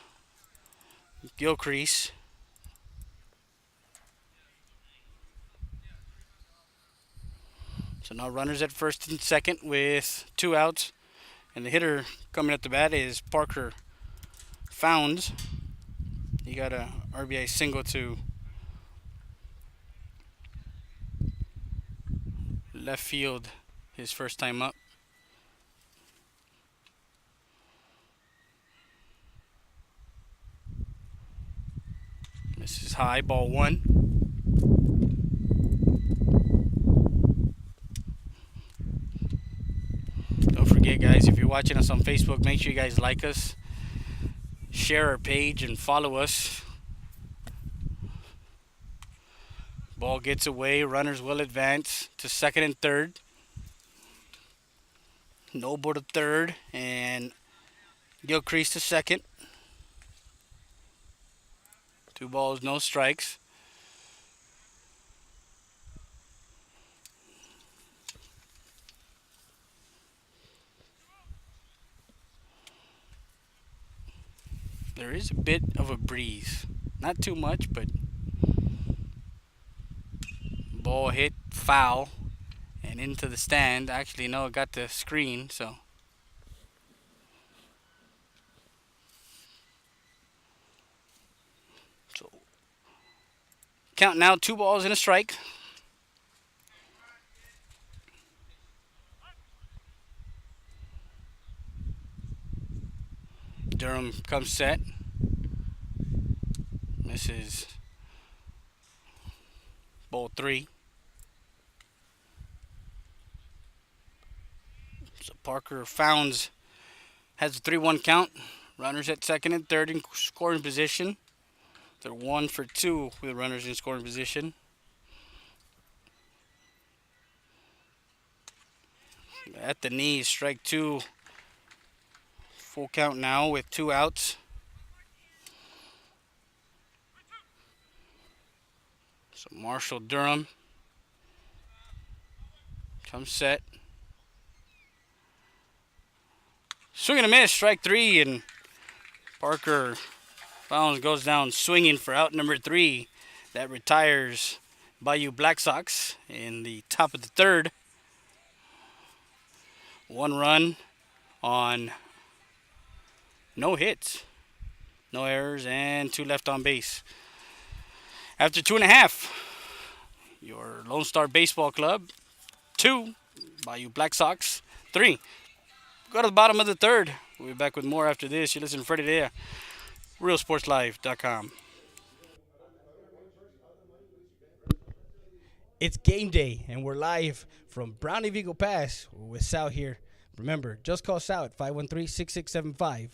Gilcrease. So now runners at first and second with 2 outs. And the hitter coming up the bat is Parker Founds. He got a RBI single to left field his first time up. This is high, ball 1. Don't forget, guys, if you're watching us on Facebook, make sure you guys like us, share our page, and follow us. Ball gets away. Runners will advance to second and third. Noble to third, and Gilcrease to second. 2 balls, no strikes. There is a bit of a breeze. Not too much, but ball hit foul and into the stand. Actually, no, it got the screen, so. Count now, 2 balls and a strike. Durham comes set. Misses ball 3. So Parker Founds has a 3-1 count. Runners at second and third in scoring position. They're 1 for 2 with runners in scoring position. At the knees, strike 2. Full count now with 2 outs. So Marshall Durham comes set. Swing and a miss, strike 3, and Parker Founds goes down swinging for out number 3. That retires Bayou Black Sox in the top of the third. 1 run on no hits, no errors, and 2 left on base. After 2.5, your Lone Star Baseball Club, 2, Bayou Black Sox, 3. Go to the bottom of the third. We'll be back with more after this. You listen to Freddie Day, realsportslive.com. It's game day, and we're live from Brownie Vigo Pass with Sal here. Remember, just call Sal at 513-6675. If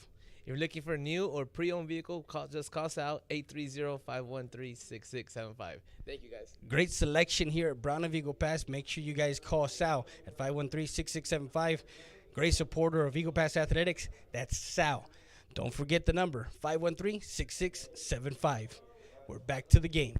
you're looking for a new or pre-owned vehicle, just call out 830-513-6675. Thank you, guys. Great selection here at Brownie Vigo Pass. Make sure you guys call Sal at 513-6675. Great supporter of Vigo Pass Athletics. That's Sal. Don't forget the number, 513-6675. We're back to the game.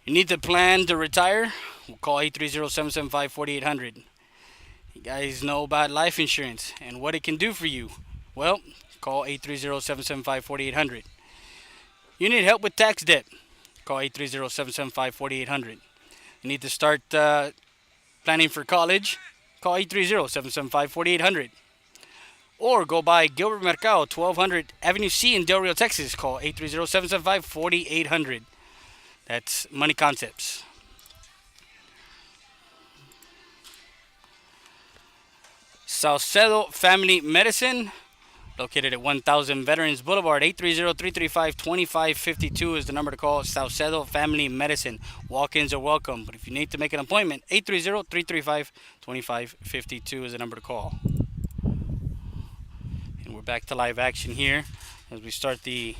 You need to plan to retire? We'll call 830-775-4800. You guys know about life insurance and what it can do for you. Well, call 830-775-4800. You need help with tax debt? Call 830-775-4800. You need to start planning for college? Call 830-775-4800. Or go by Gilbert Mercado, 1200 Avenue C in Del Rio, Texas. Call 830-775-4800. That's Money Concepts. Salcedo Family Medicine, located at 1000 Veterans Boulevard. 830-335-2552 is the number to call. Salcedo Family Medicine. Walk-ins are welcome, but if you need to make an appointment, 830-335-2552 is the number to call. And we're back to live action here as we start the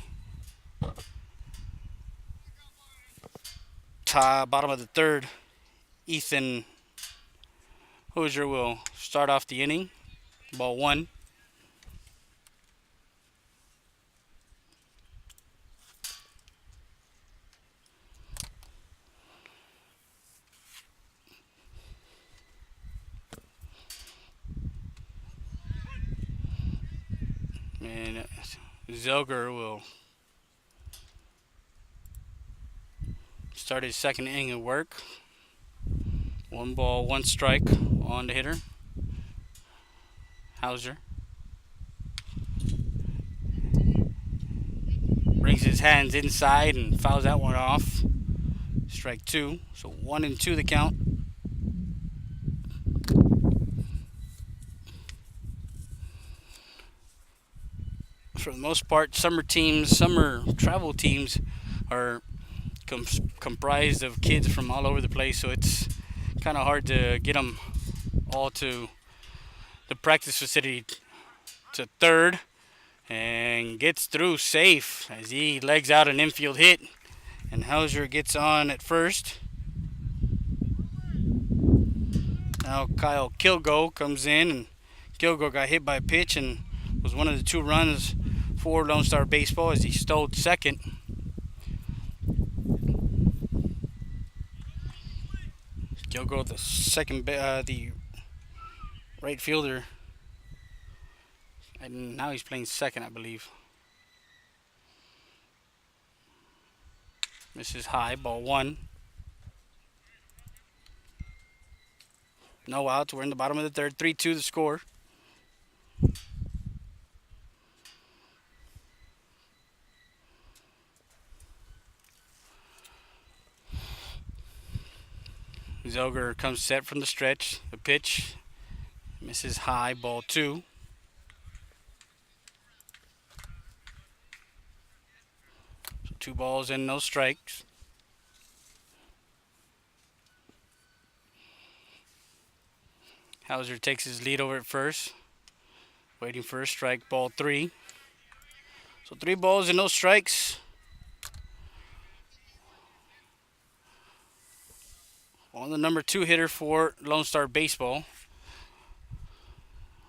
bottom of the third. Ethan Hoosier will start off the inning. Ball 1. And Zelger will start his second inning of work. 1 ball, 1 strike on the hitter. Hauser brings his hands inside and fouls that one off. Strike 2. So 1-2 the count. For the most part, summer travel teams are comprised of kids from all over the place, so it's kind of hard to get them all to the practice facility. To third and gets through safe as he legs out an infield hit, and Hauser gets on at first. Now Kyle Kilgo comes in, and Kilgo got hit by a pitch and was one of the 2 runs for Lone Star Baseball as he stole second. Kilgo, the right fielder, and now he's playing second, I believe. Misses high, ball 1. No outs. We're in the bottom of the third. 3-2 the score. Zelger comes set from the stretch. The pitch misses high, ball 2. So 2 balls and no strikes. Hauser takes his lead over at first. Waiting for a strike, ball 3. So 3 balls and no strikes. On the number 2 hitter for Lone Star Baseball.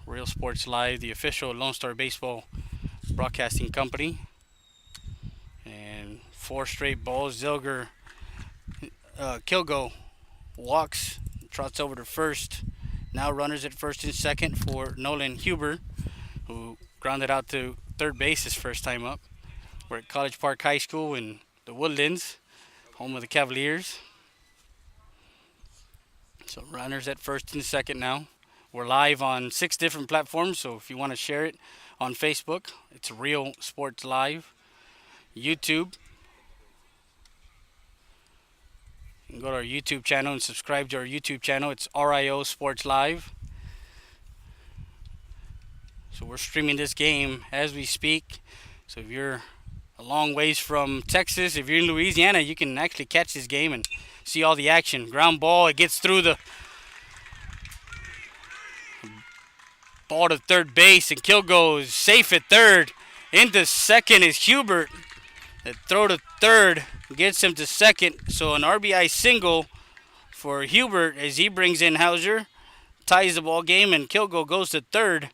Real Sports Live, the official Lone Star Baseball broadcasting company. 4 straight balls. Zilger, Kilgo walks, trots over to first. Now runners at first and second for Nolan Huber, who grounded out to third base his first time up. We're at College Park High School in the Woodlands, home of the Cavaliers. So runners at first and second now. We're live on 6 different platforms, so if you want to share it on Facebook, it's Real Sports Live. YouTube. You can go to our YouTube channel and subscribe to our YouTube channel. It's RIO Sports Live. So we're streaming this game as we speak. So if you're a long ways from Texas, if you're in Louisiana, you can actually catch this game and see all the action. Ground ball, it gets through the ball to third base, and Kilgo is safe at third. Into second is Hubert. The throw to third gets him to second. So an RBI single for Hubert as he brings in Hauser, ties the ball game, and Kilgo goes to third.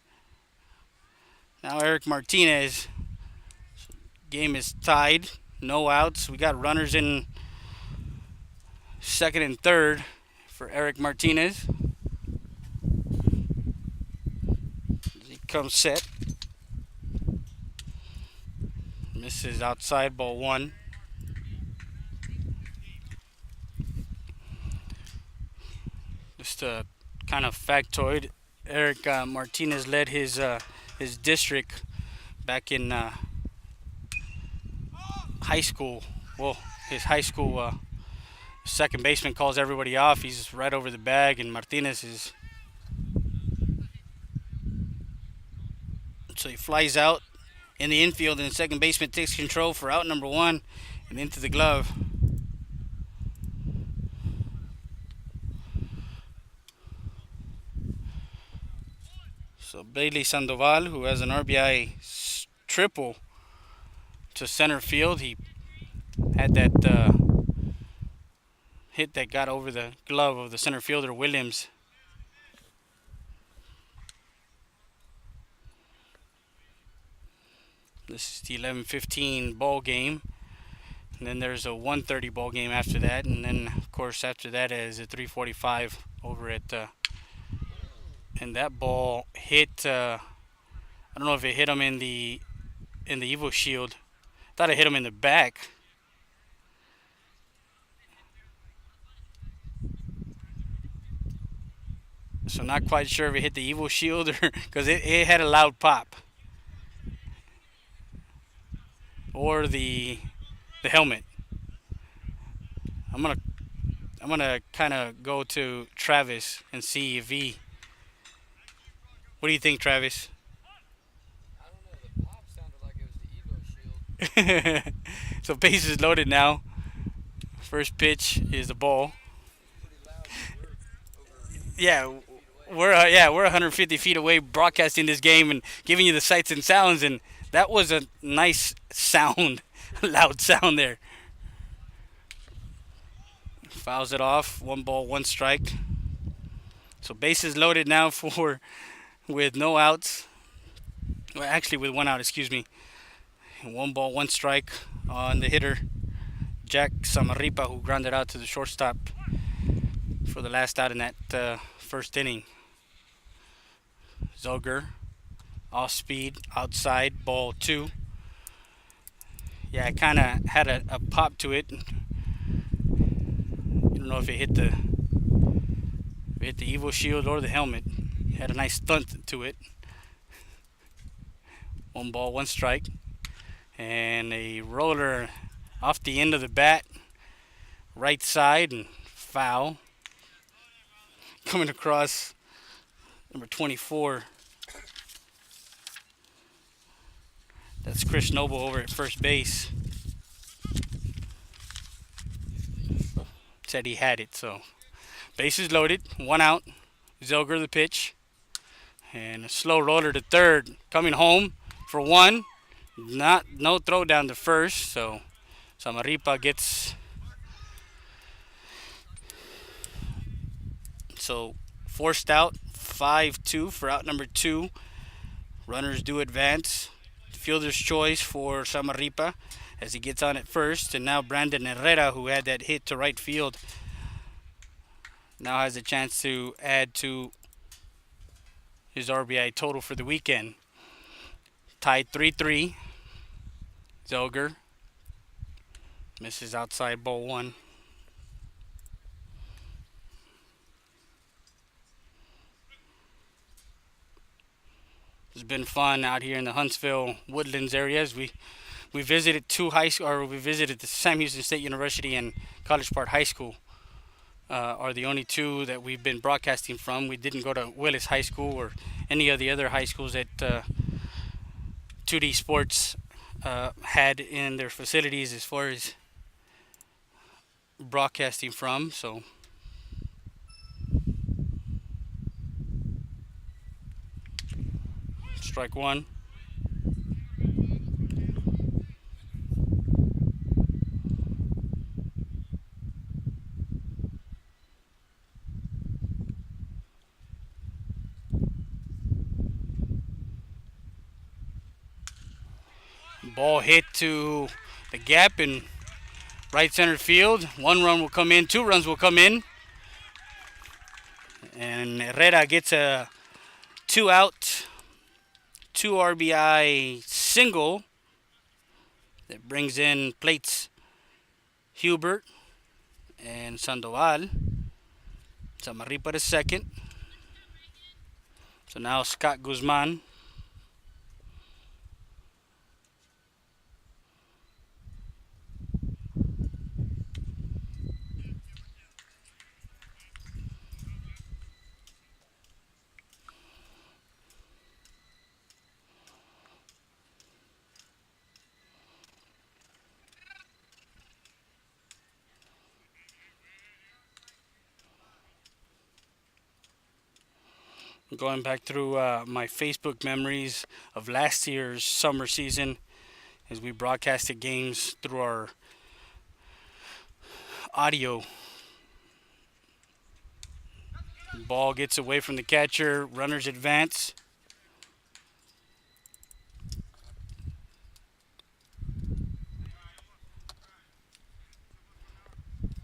Now Eric Martinez. Game is tied. No outs. We got runners in second and third for Eric Martinez. He comes set. Misses outside, ball 1. Just a kind of factoid. Eric Martinez led his district back in high school. Well, his high school second baseman calls everybody off. He's right over the bag, and Martinez is. So he flies out in the infield, and the second baseman takes control for out number 1 and into the glove. So Bailey Sandoval, who has an RBI triple to center field. He had that hit that got over the glove of the center fielder, Williams. This is the 11:15 ball game. And then there's a 1:30 ball game after that. And then, of course, after that is a 3:45 over at... and that ball hit... I don't know if it hit him in the Evo Shield. I thought it hit him in the back. So not quite sure if it hit the Evo Shield or... because it had a loud pop. Or the helmet. I'm gonna kind of go to Travis and see if he... What do you think, Travis? I don't know. The pop sounded like it was the Evo Shield. So bases loaded now. First pitch is the ball. Yeah, we're 150 feet away broadcasting this game and giving you the sights and sounds, and that was a nice sound, loud sound there. Fouls it off. 1 ball, 1 strike. So bases loaded now with no outs. Well, actually with 1 out, excuse me. 1 ball, 1 strike on the hitter, Jack Samaripa, who grounded out to the shortstop for the last out in that first inning. Zilger, off speed, outside, ball 2. Yeah, it kind of had a pop to it. I don't know if it hit the Evo Shield or the helmet. It had a nice stunt to it. 1 ball, 1 strike. And a roller off the end of the bat, right side, and foul. Coming across number 24. That's Chris Noble over at first base. Said he had it, so bases loaded, 1 out. Zilger the pitch, and a slow roller to third, coming home for 1. No throw down to first, so Samaripa gets. So forced out, 5-2 for out number 2. Runners do advance. Fielder's choice for Samaripa, as he gets on at first. And now Brandon Herrera, who had that hit to right field, now has a chance to add to his RBI total for the weekend. Tied 3-3. Zelger misses outside, ball one. It's been fun out here in the Huntsville Woodlands areas. We visited two high school, or we visited the Sam Houston State University and College Park High School. Are the only two that we've been broadcasting from. We didn't go to Willis High School or any of the other high schools that 2D Sports had in their facilities as far as broadcasting from. So strike one. Ball hit to the gap in right center field. One run will come in, two runs will come in. And Herrera gets a 2-out, 2 RBI single that brings in plates Hubert and Sandoval. Samarripa to second. So now Scott Guzman. Going back through my Facebook memories of last year's summer season as we broadcasted games through our audio. Ball gets away from the catcher, runners advance.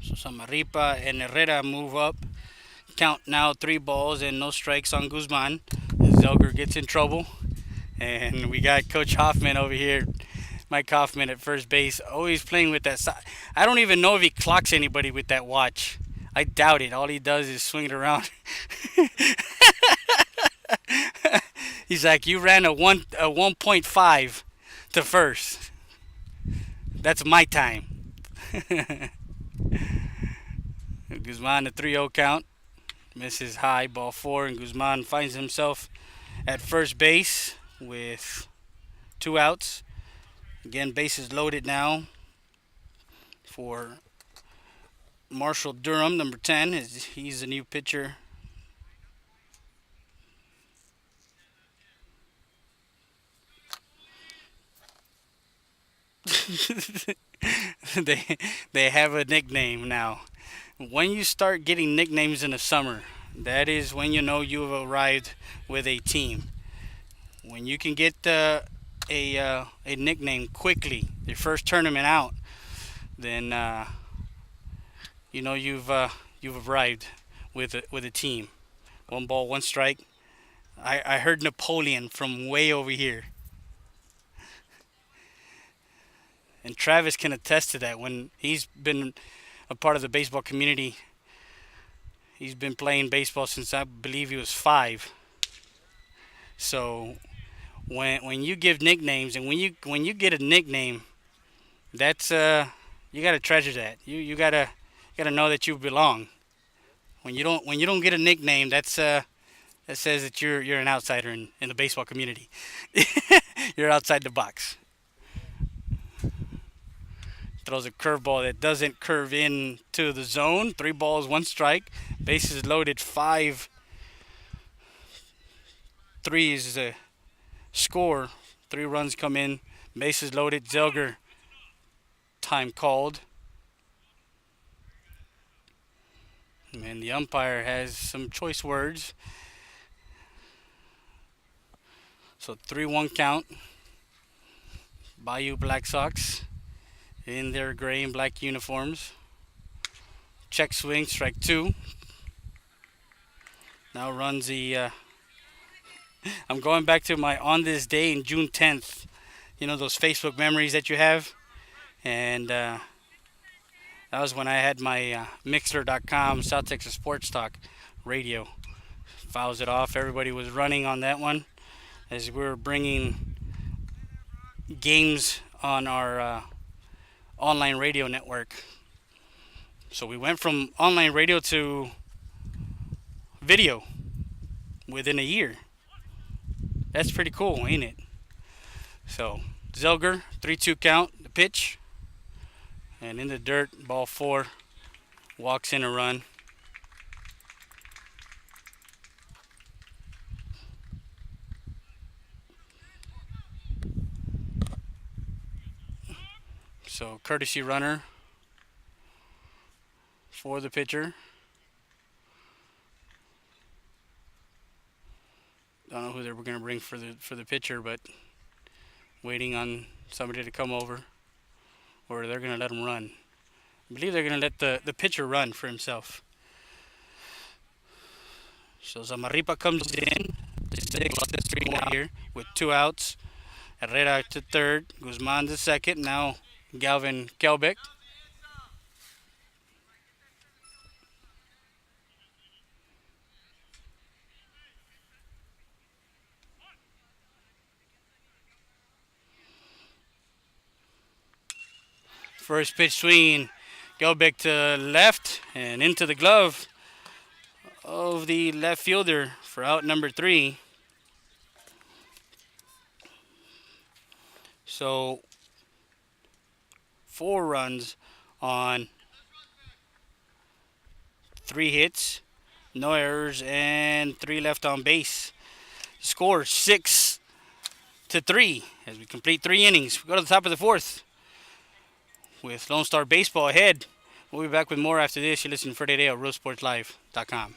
So Samarripa and Herrera move up. Count now 3 balls and no strikes on Guzman. Zelger gets in trouble. And we got Coach Hoffman over here. Mike Hoffman at first base, always playing with that side. I don't even know if he clocks anybody with that watch. I doubt it. All he does is swing it around. He's like, you ran a 1.5 to first. That's my time. Guzman, a 3-0 count. Misses high, ball 4, and Guzman finds himself at first base with 2 outs. Again, bases loaded now for Marshall Durham, number 10. He's a new pitcher. they have a nickname now. When you start getting nicknames in the summer, that is when you know you've arrived with a team. When you can get a nickname quickly, your first tournament out, then you know you've arrived with a team. 1 ball, 1 strike. I heard Napoleon from way over here. And Travis can attest to that. When he's been a part of the baseball community, he's been playing baseball since I believe he was 5. So when you give nicknames and when you get a nickname, that's you gotta treasure that. You gotta know that you belong. When you don't get a nickname, that says that you're an outsider in the baseball community. You're outside the box. Throws a curveball that doesn't curve in to the zone. 3 balls, 1 strike. Bases loaded, 5-3 is the score. 3 runs come in. Bases loaded. Zelger, time called. And the umpire has some choice words. So 3-1 count. Bayou Black Sox. in their gray and black uniforms. Check swing, strike two. Now runs the. I'm going back to my on this day in June 10th. You know those Facebook memories that you have, and that was when I had my Mixler.com South Texas Sports Talk radio. Fouls it off. Everybody was running on that one as we were bringing games on our online radio network. So we went from online radio to video within a year. That's pretty cool, ain't it? So Zelger, 3-2 count, the pitch. And in the dirt, ball four. Walks in a run. So courtesy runner for the pitcher. Don't know who they were going to bring for the pitcher, but waiting on somebody to come over, or they're going to let him run. I believe they're going to let the pitcher run for himself. So Zamarripa comes in. The 3 here with 2 outs. Herrera to third. Guzman to second. Now Galvin Kelbeck. First pitch swing. Kelbeck to left and into the glove of the left fielder for out number 3. So 4 runs on 3 hits, no errors, and 3 left on base. Score 6-3 as we complete 3 innings. We go to the top of the 4th with Lone Star Baseball ahead. We'll be back with more after this. You're listening to Friday Day at RealSportsLive.com.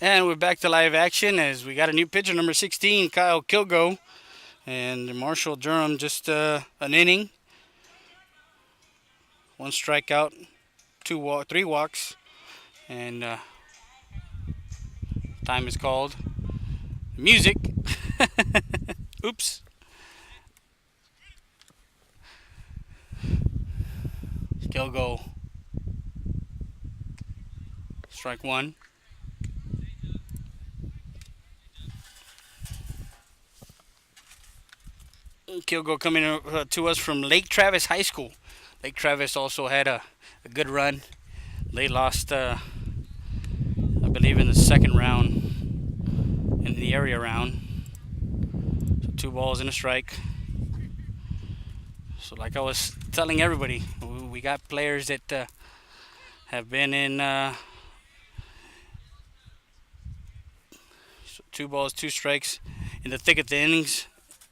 And we're back to live action as we got a new pitcher, number 16, Kyle Kilgo. And Marshall Durham, just an inning. 1 strikeout, 3 walks. And time is called. Music. Oops. Kilgo. Strike 1. Kilgo coming to us from Lake Travis High School. Lake Travis also had a good run. They lost, I believe, in the second round, in the area round. So 2 balls and a strike. So like I was telling everybody, we got players that have been in 2 balls, 2 strikes in the thick of the innings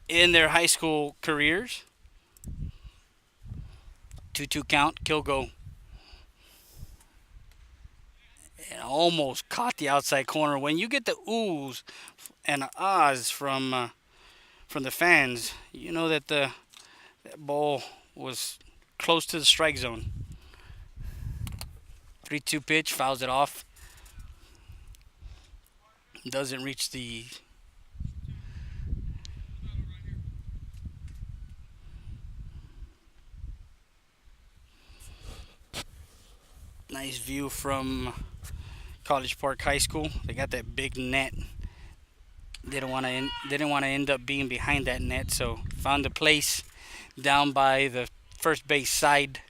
in their high school careers. 2-2 count, Kilgo. and almost caught the outside corner. When you get the oohs and ahs from the fans, you know that that ball was close to the strike zone. 3-2 pitch, fouls it off. Doesn't reach the nice view from College Park High School. They got that big net. Didn't want to end up being behind that net, so found a place down by the first base side.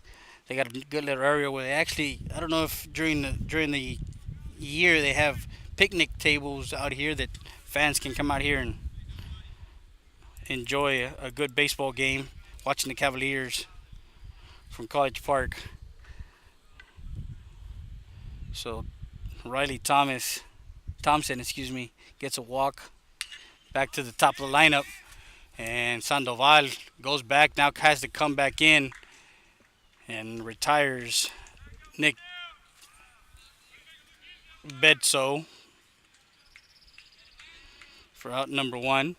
They got a good little area where they actually, I don't know if during the year they have picnic tables out here that fans can come out here and enjoy a good baseball game, watching the Cavaliers from College Park. So Riley Thompson, gets a walk back to the top of the lineup, and Sandoval goes back, now has to come back in and retires Nick Bedso for out number 1.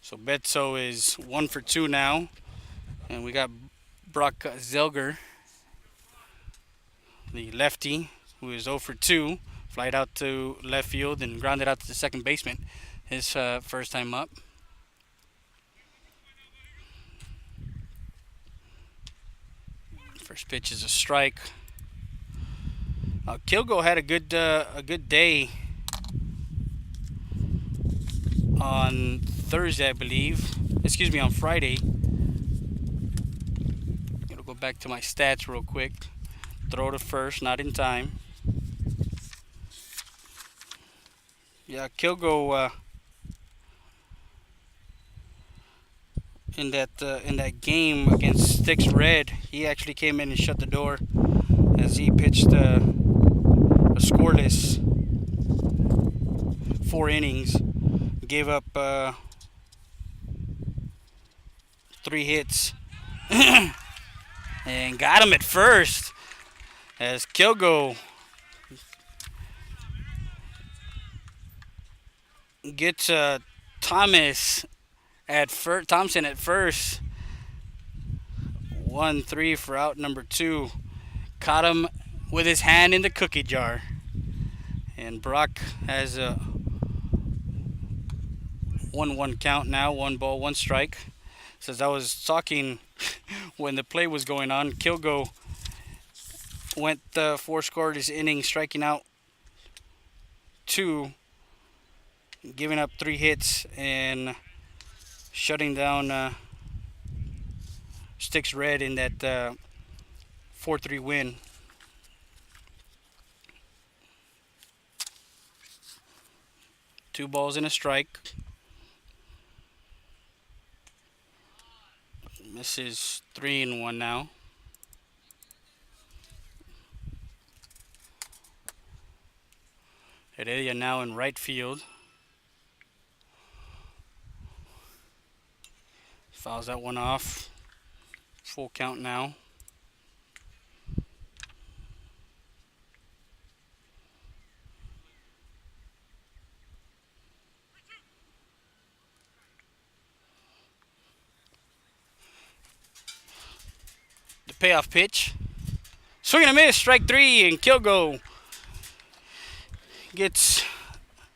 So Bedso is 1 for 2 now, and we got Brock Zelger, the lefty, who is 0 for 2, flied out to left field and grounded out to the second baseman, his first time up. First pitch is a strike. Kilgo had a good day on Thursday, I believe. Excuse me, on Friday. Gotta go back to my stats real quick. Throw to first, not in time. Yeah, Kilgo in that game against Sticks Red, he actually came in and shut the door as he pitched a scoreless 4 innings, gave up 3 hits, and got him at first as Kilgo gets Thompson at first. 1-3 for out number 2. Caught him with his hand in the cookie jar. And Brock has a 1-1 count now. 1 ball, 1 strike. Says I was talking when the play was going on. Kilgo went 4 scoreless innings, striking out 2, giving up 3 hits, and shutting down Sticks Red in that 4-3 win. Two balls and a strike. Misses 3-1 now. Heredia now in right field. Fouls that one off. Full count now. The payoff pitch. Swing and a miss, strike 3, and Kilgo gets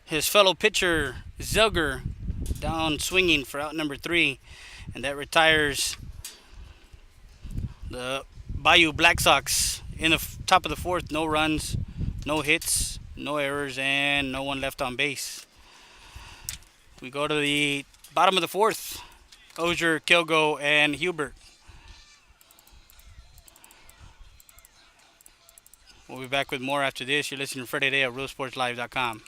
his fellow pitcher Zelger down swinging for out number 3, and that retires the Bayou Black Sox in the top of the 4th. No runs, no hits, no errors, and no one left on base. We go to the bottom of the 4th. Ozier, Kilgo, and Hubert. We'll be back with more after this. You're listening to Friday Day at RealSportsLive.com.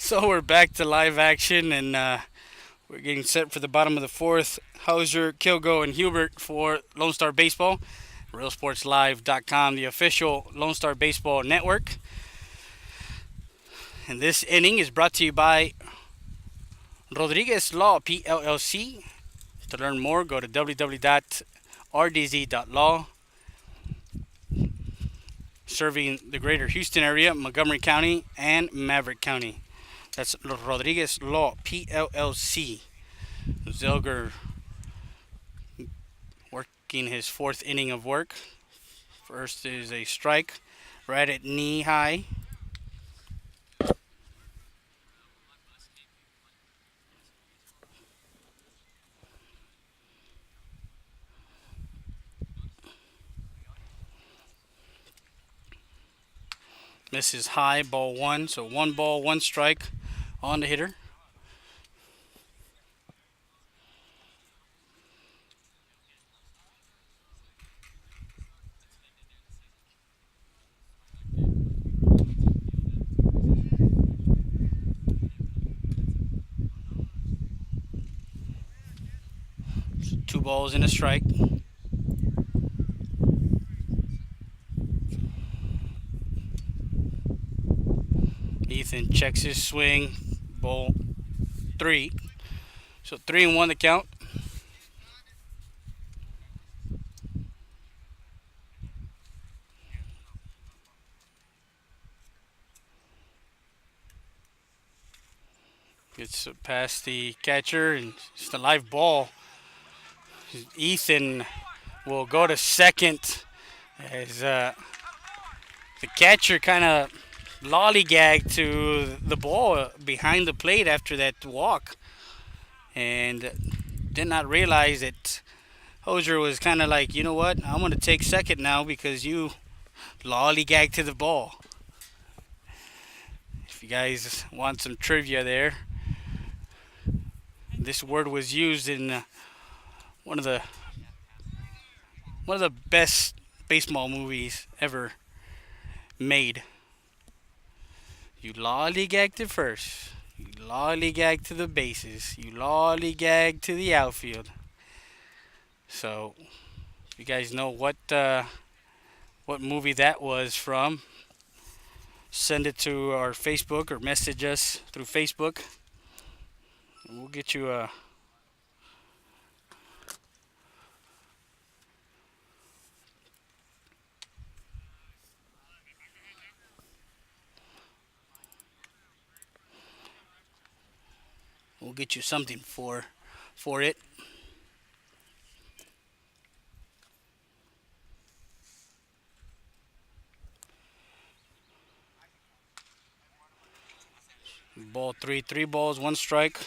So we're back to live action, and we're getting set for the bottom of the fourth. Hauser, Kilgo, and Hubert for Lone Star Baseball. RealSportsLive.com, the official Lone Star Baseball network. And this inning is brought to you by Rodriguez Law PLLC. To learn more, go to www.rdz.law. Serving the greater Houston area, Montgomery County, and Maverick County. That's Rodriguez Law PLLC. Zelger working his fourth inning of work. First is a strike right at knee high. Misses high, ball one. So 1 ball, 1 strike on the hitter. So 2 balls and a strike. Ethan checks his swing. Ball 3. So 3-1 the count. Gets past the catcher, and it's a live ball. Ethan will go to second as the catcher kind of lollygagged to the ball behind the plate after that walk, and did not realize that Hosier was kind of like, you know what, I'm going to take second now because you lollygagged to the ball. If you guys want some trivia there, this word was used in one of the best baseball movies ever made. You lollygag to first. You lollygag to the bases. You lollygag to the outfield. So, if you guys know what movie that was from, send it to our Facebook or message us through Facebook. We'll get you a something for it. Ball 3, 3 balls, 1 strike.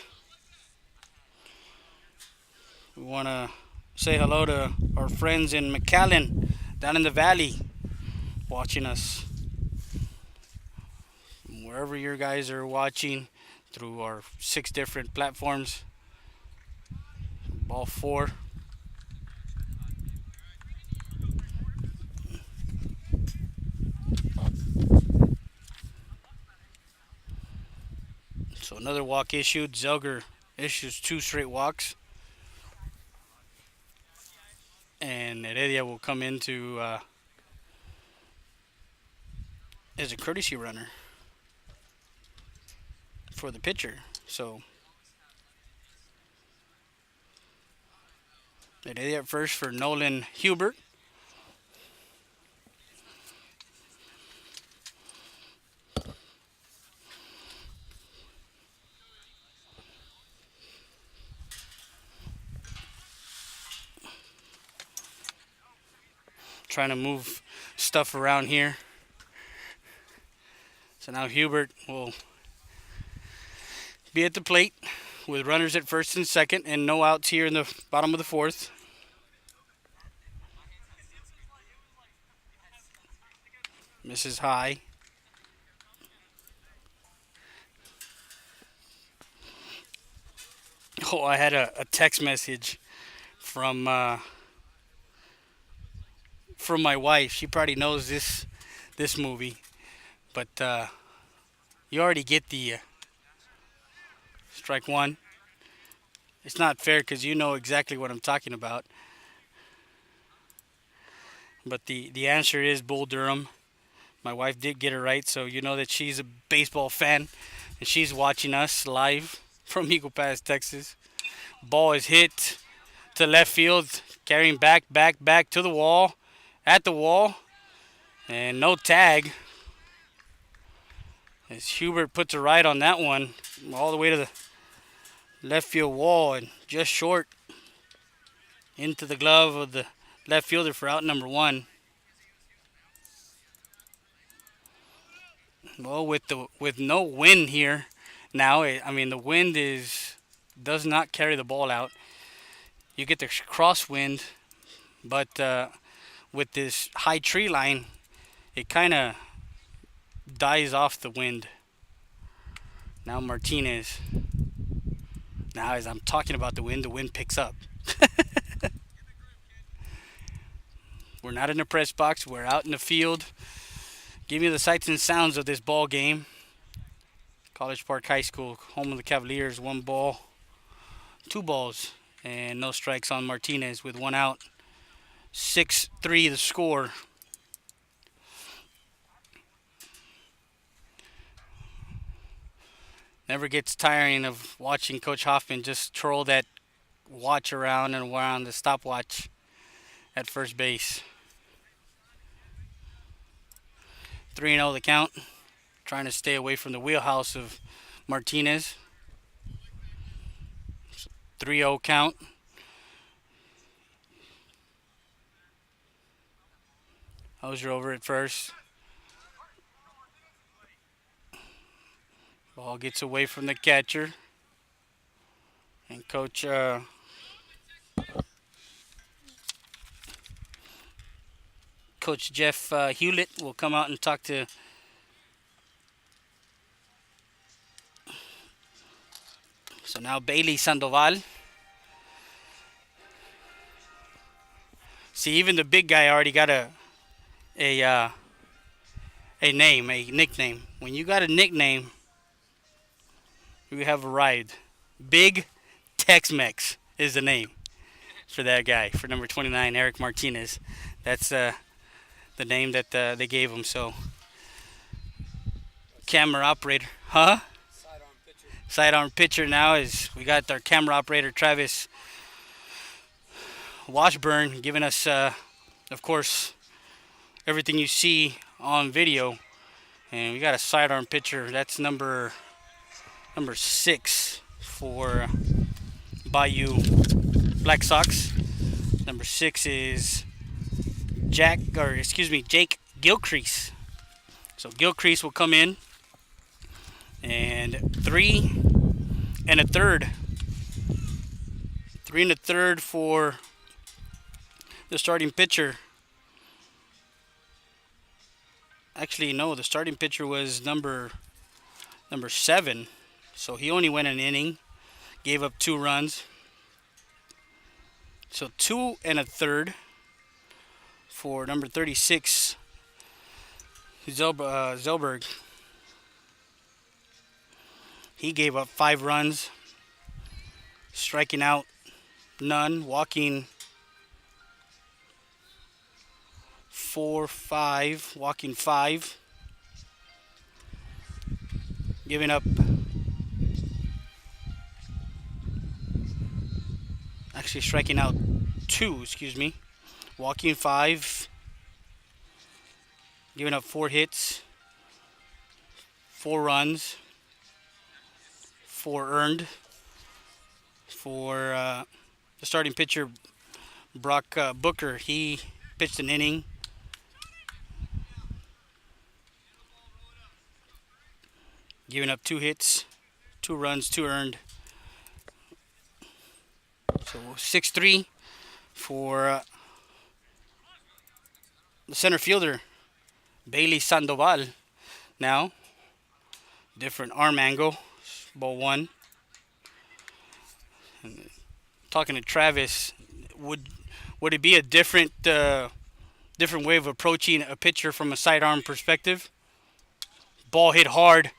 We want to say hello to our friends in McAllen, down in the valley, watching us. Wherever you guys are watching, through our 6 different platforms. Ball 4. So another walk issued. Zelger issues 2 straight walks. And Heredia will come into as a courtesy runner for the pitcher. So Heredia at first for Nolan Hubert. Trying to move stuff around here. So now Hubert will be at the plate with runners at first and second and no outs here in the bottom of the fourth. Misses high. Oh, I had a text message from my wife. She probably knows this movie, but you already get the Strike one. It's not fair because you know exactly what I'm talking about. But the answer is Bull Durham. My wife did get it right, so you know that she's a baseball fan, and she's watching us live from Eagle Pass, Texas. Ball is hit to left field, carrying back to the wall, at the wall, and no tag. As Hubert puts a right on that one, all the way to the left field wall, and just short into the glove of the left fielder for out number one. Well, with no wind here now, the wind does not carry the ball out. You get the crosswind, but with this high tree line, it kind of dies off the wind. Now Martinez. Now as I'm talking about the wind picks up. We're not in the press box. We're out in the field. Give you the sights and sounds of this ball game. College Park High School, home of the Cavaliers, 1 ball, 2 balls, and no strikes on Martinez with 1 out. 6-3 the score. Never gets tiring of watching Coach Hoffman just twirl that watch around and around the stopwatch at first base. 3-0 the count. Trying to stay away from the wheelhouse of Martinez. 3-0 count. Hosier over at first. Ball gets away from the catcher. And Coach Jeff Hewlett will come out and talk to so now Bailey Sandoval. See, even the big guy already got a nickname. When you got a nickname, you have arrived. Big Tex-Mex is the name for that guy, for number 29, Eric Martinez. That's the name that they gave him. So, camera operator, huh? Sidearm pitcher now is we got our camera operator Travis Washburn giving us, of course, everything you see on video. And we got a sidearm pitcher. That's number 6 for Bayou Black Sox. Number 6 is Jake Gilcrease. So Gilcrease will come in. And 3 1/3. 3 1/3 for the starting pitcher. Actually, no, the starting pitcher was number 7. So he only went an inning, gave up 2 runs. So 2 1/3 for number 36, Zellberg. He gave up 5 runs, striking out none, walking 4-5, walking 5, giving up striking out 2, walking 5, giving up 4 hits, 4 runs, 4 earned for the starting pitcher, Brock Booker. He pitched an inning. Giving up 2 hits, 2 runs, 2 earned. So 6-3 for the center fielder, Bailey Sandoval. Now, different arm angle, ball 1. And talking to Travis, would it be a different way of approaching a pitcher from a sidearm perspective? Ball hit hard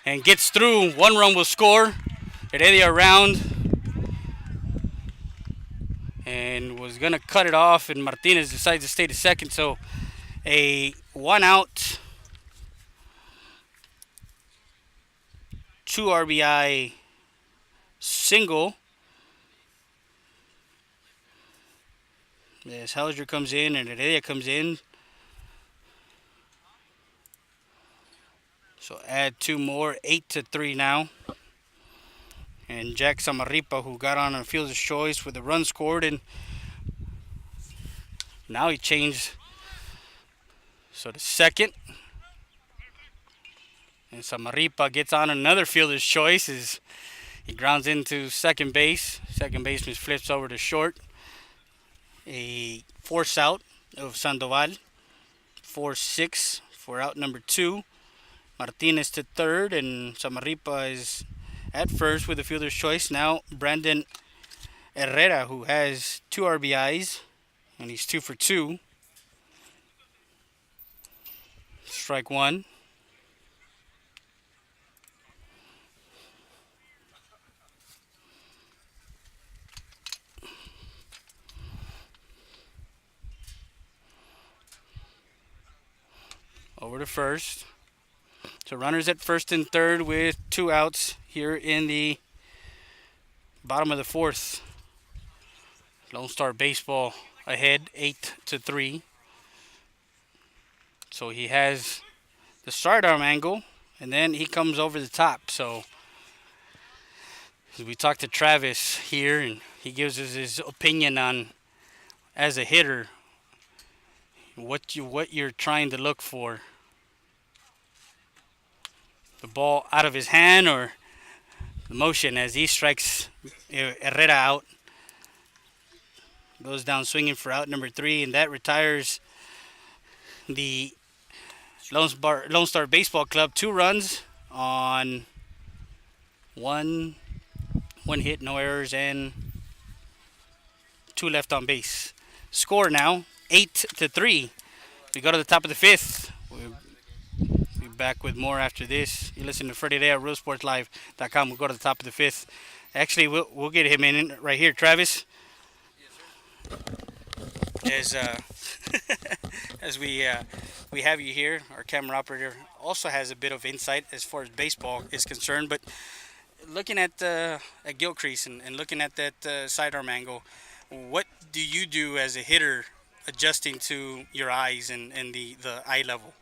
and gets through. 1 run will score. Heredia around and was going to cut it off, and Martinez decides to stay to second. So a 1 out, 2 RBI single. As Hellinger comes in and Heredia comes in. So add 2 more, 8-3 now. And Jack Samarripa, who got on a fielder's choice with a run scored, and now he changed. So the second. And Samarripa gets on another fielder's choice as he grounds into second base. Second baseman flips over to short. A force out of Sandoval. 4-6 for out number 2. Martinez to third, and Samarripa is at first with the fielder's choice. Now Brandon Herrera, who has 2 RBIs, and he's 2 for 2. Strike 1. Over to first. So runners at first and third with 2 outs here in the bottom of the 4th. Lone Star Baseball ahead 8-3. So he has the sidearm angle, and then he comes over the top. So as we talked to Travis here, and he gives us his opinion on, as a hitter, what you're trying to look for. The ball out of his hand or the motion as he strikes Herrera out. Goes down swinging for out number 3, and that retires the Lone Star Baseball Club. 2 runs on one hit, no errors, and 2 left on base. Score now 8-3. We go to the top of the 5th. We'll be back with more after this. You listen to Freddie Day at RealSportsLive.com. We'll go to the top of the 5th. Actually, we'll get him in right here, Travis. As we have you here, our camera operator also has a bit of insight as far as baseball is concerned. But looking at Gilcrease and looking at that sidearm angle, what do you do as a hitter adjusting to your eyes and the eye level?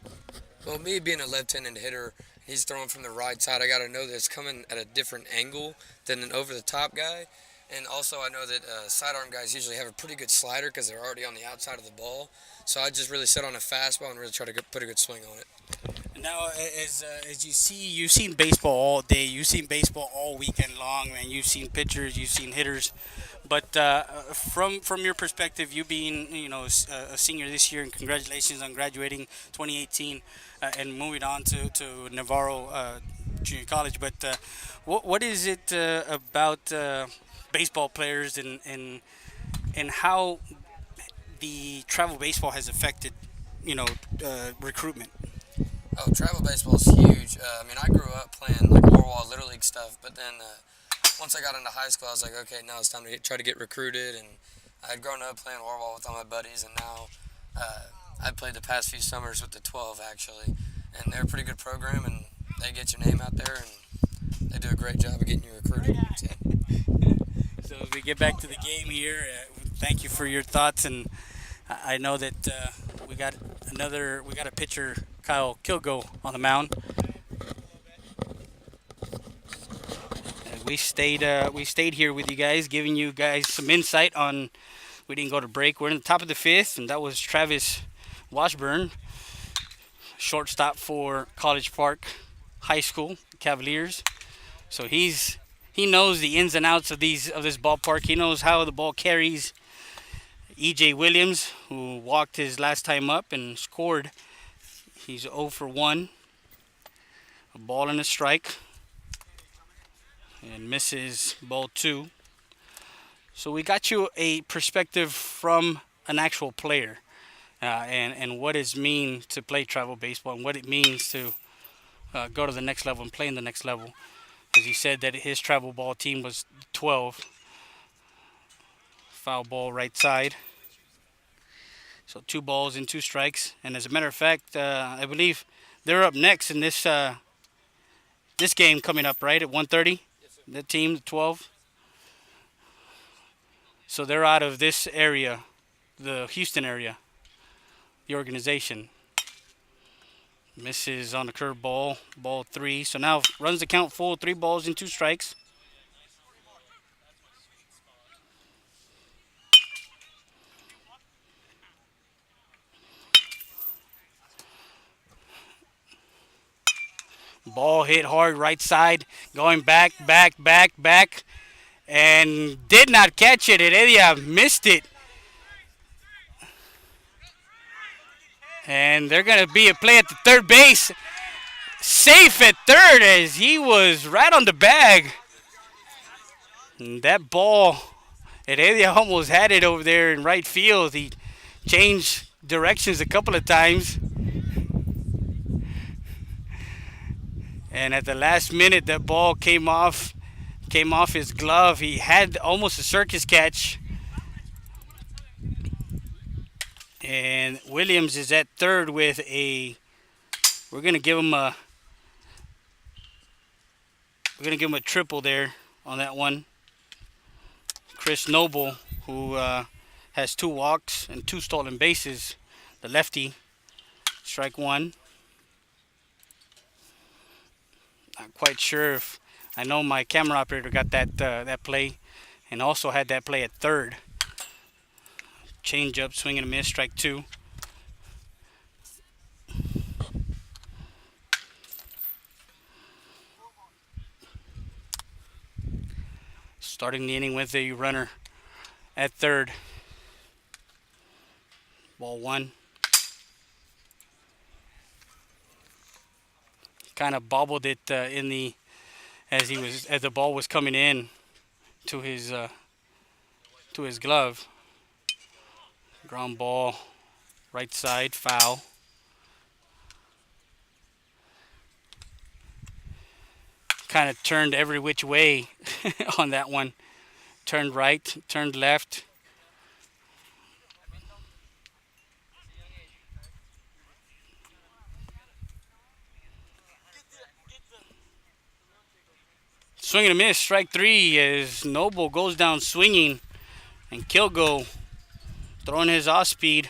Well, me being a left-handed hitter, he's throwing from the right side. I got to know that it's coming at a different angle than an over-the-top guy. And also I know that sidearm guys usually have a pretty good slider because they're already on the outside of the ball. So I just really sit on a fastball and really try to put a good swing on it. Now, as you've seen baseball all day, you've seen baseball all weekend long, man. You've seen pitchers, you've seen hitters. But from your perspective, you being a senior this year, and congratulations on graduating 2018 and moving on to Navarro Junior College. But what is it about baseball players and how the travel baseball has affected recruitment? Oh, travel baseball is huge. I mean, I grew up playing like Orwell Little League stuff, but then once I got into high school, I was like, okay, now it's time to try to get recruited. And I had grown up playing Orwell with all my buddies, and now I played the past few summers with the 12 actually, and they're a pretty good program, and they get your name out there, and they do a great job of getting you recruited. So as we get back to the game here, thank you for your thoughts, and I know that we got a pitcher, Kyle Kilgo, on the mound. We stayed here with you guys, giving you guys some insight on. We didn't go to break. We're in the top of the 5th, and that was Travis Washburn, shortstop for College Park High School Cavaliers. So he knows the ins and outs of this ballpark. He knows how the ball carries. E.J. Williams, who walked his last time up and scored, he's 0 for 1. A ball and a strike. And misses ball 2. So we got you a perspective from an actual player and what it means to play travel baseball and what it means to go to the next level and play in the next level. because he said that his travel ball team was 12. Foul ball right side. So 2 balls and 2 strikes. And as a matter of fact, I believe they're up next in this game coming up, right, at 1:30. The team, 12. So they're out of this area, the Houston area, the organization. Misses on the curve ball, ball 3. So now runs the count full, 3 balls and 2 strikes. Ball hit hard right side, going back, and did not catch it. Heredia missed it. And they're going to be a play at the third base. Safe at third as he was right on the bag. And that ball, Heredia almost had it over there in right field. He changed directions a couple of times. And at the last minute, that ball came off his glove. He had almost a circus catch. And Williams is at third with we're gonna give him a triple there on that one. Chris Noble, who has 2 walks and 2 stolen bases, the lefty. Strike 1. Not quite sure if I know my camera operator got that play, and also had that play at third. Change up, swing and a miss, strike 2. Starting the inning with a runner at third. Ball 1. Kind of bobbled it as the ball was coming in to his glove. Ground ball, right side, foul. Kind of turned every which way on that one. Turned right, turned left. Swing and a miss, strike 3 as Noble goes down swinging, and Kilgo throwing his off speed.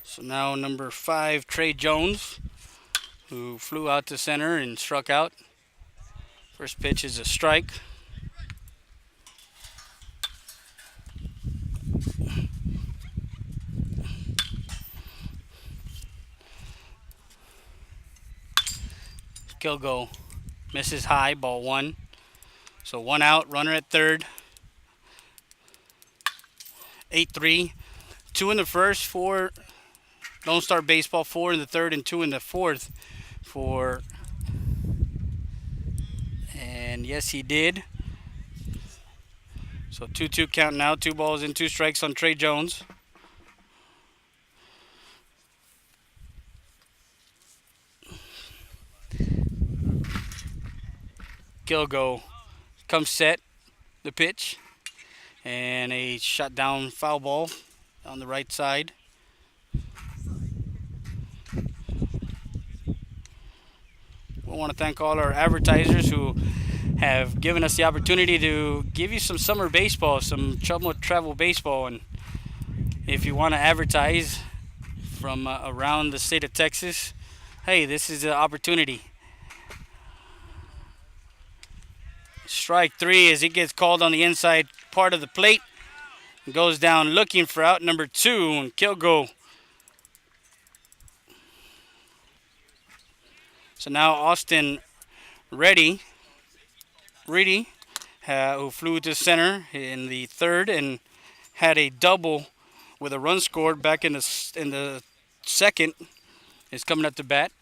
So now number 5, Trey Jones, who flew out to center and struck out. First pitch is a strike. Kilgo misses high, ball 1. So 1 out, runner at third. 8-3. 2 in the first, 4 Lonestar baseball, 4 in the third and 2 in the fourth and yes, he did. So 2-2 count now, 2 balls and 2 strikes on Trey Jones. Kilgo comes set, the pitch, and a shot down foul ball on the right side. We want to thank all our advertisers who have given us the opportunity to give you some summer baseball, some travel baseball. And if you want to advertise from around the state of Texas, hey, this is the opportunity. Strike 3 as it gets called on the inside part of the plate. Goes down looking for out number 2, and Kilgo. So now Austin Reedy who flew to center in the third and had a double with a run scored back in the second, is coming up to bat.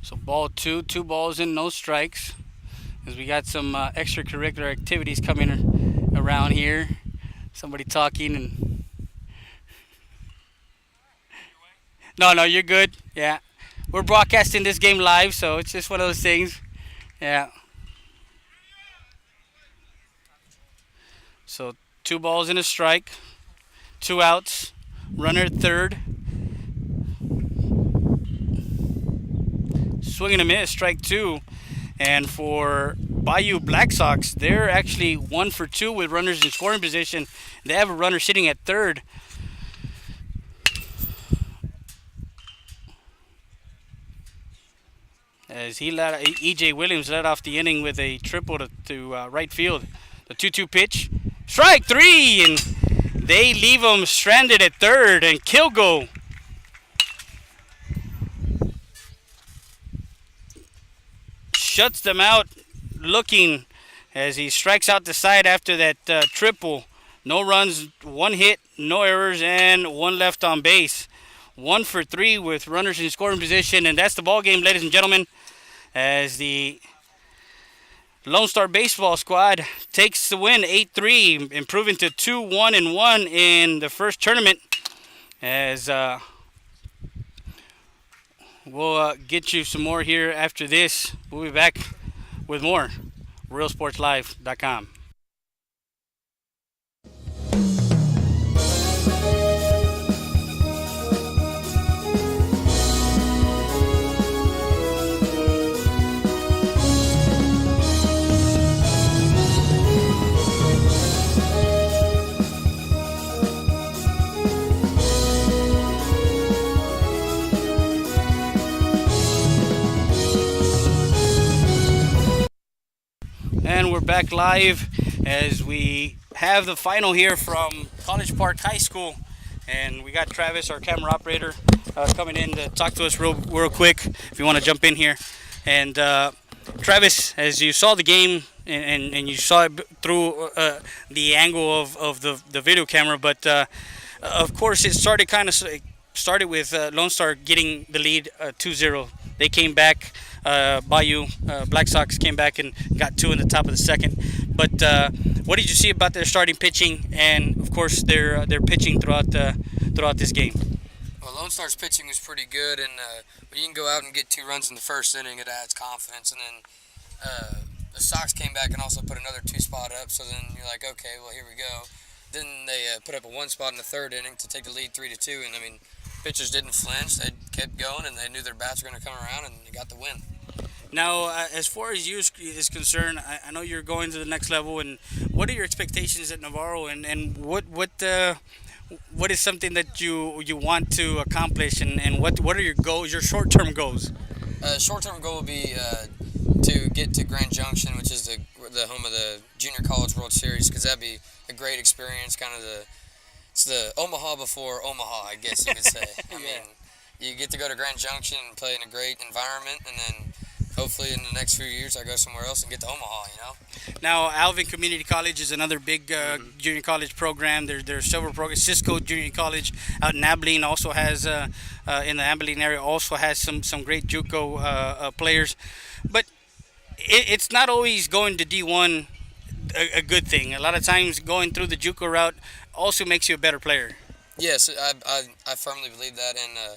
So ball two, 2 balls in, no strikes. As we got some extracurricular activities coming around here. Somebody talking and. No, you're good. Yeah, we're broadcasting this game live, so it's just one of those things. Yeah. So 2 balls and a strike, 2 outs, runner at third. Swing and a miss, strike 2. And for Bayou Black Sox, they're actually 1 for 2 with runners in scoring position. They have a runner sitting at third. As E.J. Williams led off the inning with a triple to right field. The 2-2 pitch, strike 3, and they leave him stranded at third. And Kilgo shuts them out, looking as he strikes out the side after that triple. No runs, 1 hit, no errors, and 1 left on base. 1 for 3 with runners in scoring position, and that's the ball game, ladies and gentlemen, as the Lone Star baseball squad takes the win 8-3, improving to 2-1-1 in the first tournament. As we'll get you some more here after this. We'll be back with more. RealSportsLive.com. And we're back live as we have the final here from College Park High School. And we got Travis, our camera operator, coming in to talk to us real quick, if you want to jump in here. And Travis, as you saw the game, and you saw it through the angle of the video camera, but of course it started with Lone Star getting the lead 2-0. They came back. Bayou Black Sox came back and got 2 in the top of the second. But what did you see about their starting pitching, and of course their pitching throughout this game? Well, Lone Star's pitching was pretty good, and when you can go out and get 2 runs in the first inning, it adds confidence. And then the Sox came back and also put another 2 spot up. So then you're like, okay, well, here we go. Then they put up a 1 spot in the third inning to take the lead 3-2. And I mean, pitchers didn't flinch; they kept going, and they knew their bats were going to come around, and they got the win. Now, as far as you is concerned, I know you're going to the next level. And what are your expectations at Navarro? And what is something that you want to accomplish? And what are your goals, your short-term goals? Short-term goal will be to get to Grand Junction, which is the home of the Junior College World Series, because that'd be a great experience. It's the Omaha before Omaha, I guess you could say. I mean, you get to go to Grand Junction and play in a great environment, and then hopefully in the next few years I go somewhere else and get to Omaha, you know. Now, Alvin Community College is another big junior college program. There are several programs. Cisco Junior College out in Abilene also has, in the Abilene area, also has some great JUCO players. But it's not always going to D1 a good thing. A lot of times going through the JUCO route also makes you a better player. Yes, I firmly believe that, and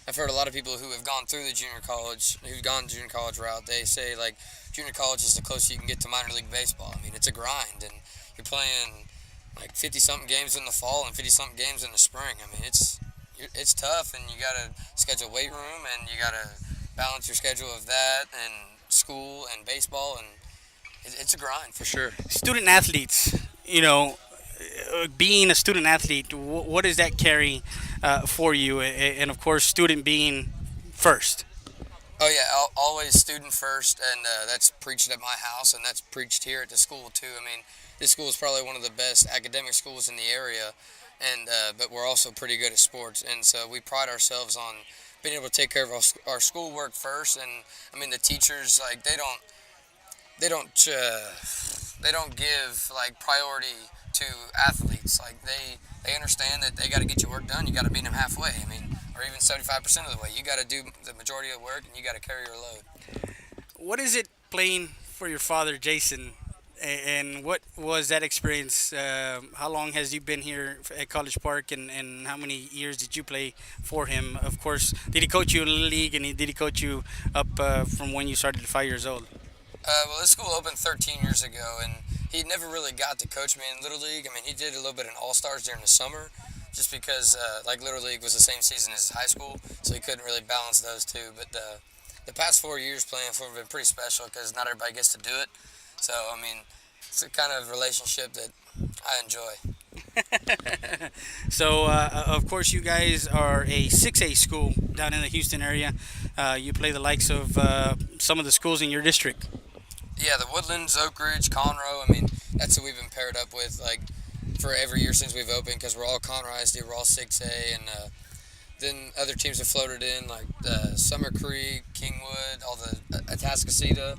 I've heard a lot of people who have gone through the junior college route. They say, like, junior college is the closest you can get to minor league baseball. I mean, it's a grind, and you're playing like 50-something games in the fall and 50-something games in the spring. I mean, it's tough, and you got to schedule weight room, and you got to balance your schedule of that and school and baseball, and it's a grind for sure. Student athletes, you know, being a student athlete, what does that carry for you, and of course, student being first. Oh yeah, always student first, and that's preached at my house, and that's preached here at the school too. I mean, this school is probably one of the best academic schools in the area, and but we're also pretty good at sports, and so we pride ourselves on being able to take care of our schoolwork first. And I mean, the teachers, like, they don't give like priority to athletes. Like, they understand that they got to get your work done. You got to meet them halfway. I mean, or even 75% of the way. You got to do the majority of the work, and you got to carry your load. What is it playing for your father, Jason? And what was that experience? How long has you been here at College Park, and how many years did you play for him? Of course, did he coach you in the league, and did he coach you up from when you started at 5 years old? Well, this school opened 13 years ago, and he never really got to coach me in Little League. I mean, he did a little bit in All-Stars during the summer, just because like Little League was the same season as high school, so he couldn't really balance those two. But the past 4 years playing for him have been pretty special because not everybody gets to do it. So, I mean, it's a kind of relationship that I enjoy. So, of course, you guys are a 6A school down in the Houston area. You play the likes of some of the schools in your district. Yeah, the Woodlands, Oak Ridge, Conroe. I mean, that's who we've been paired up with, like, for every year since we've opened, because we're all Conroe ISD, we're all 6A, and then other teams have floated in, like Summer Creek, Kingwood, all the Atascocita,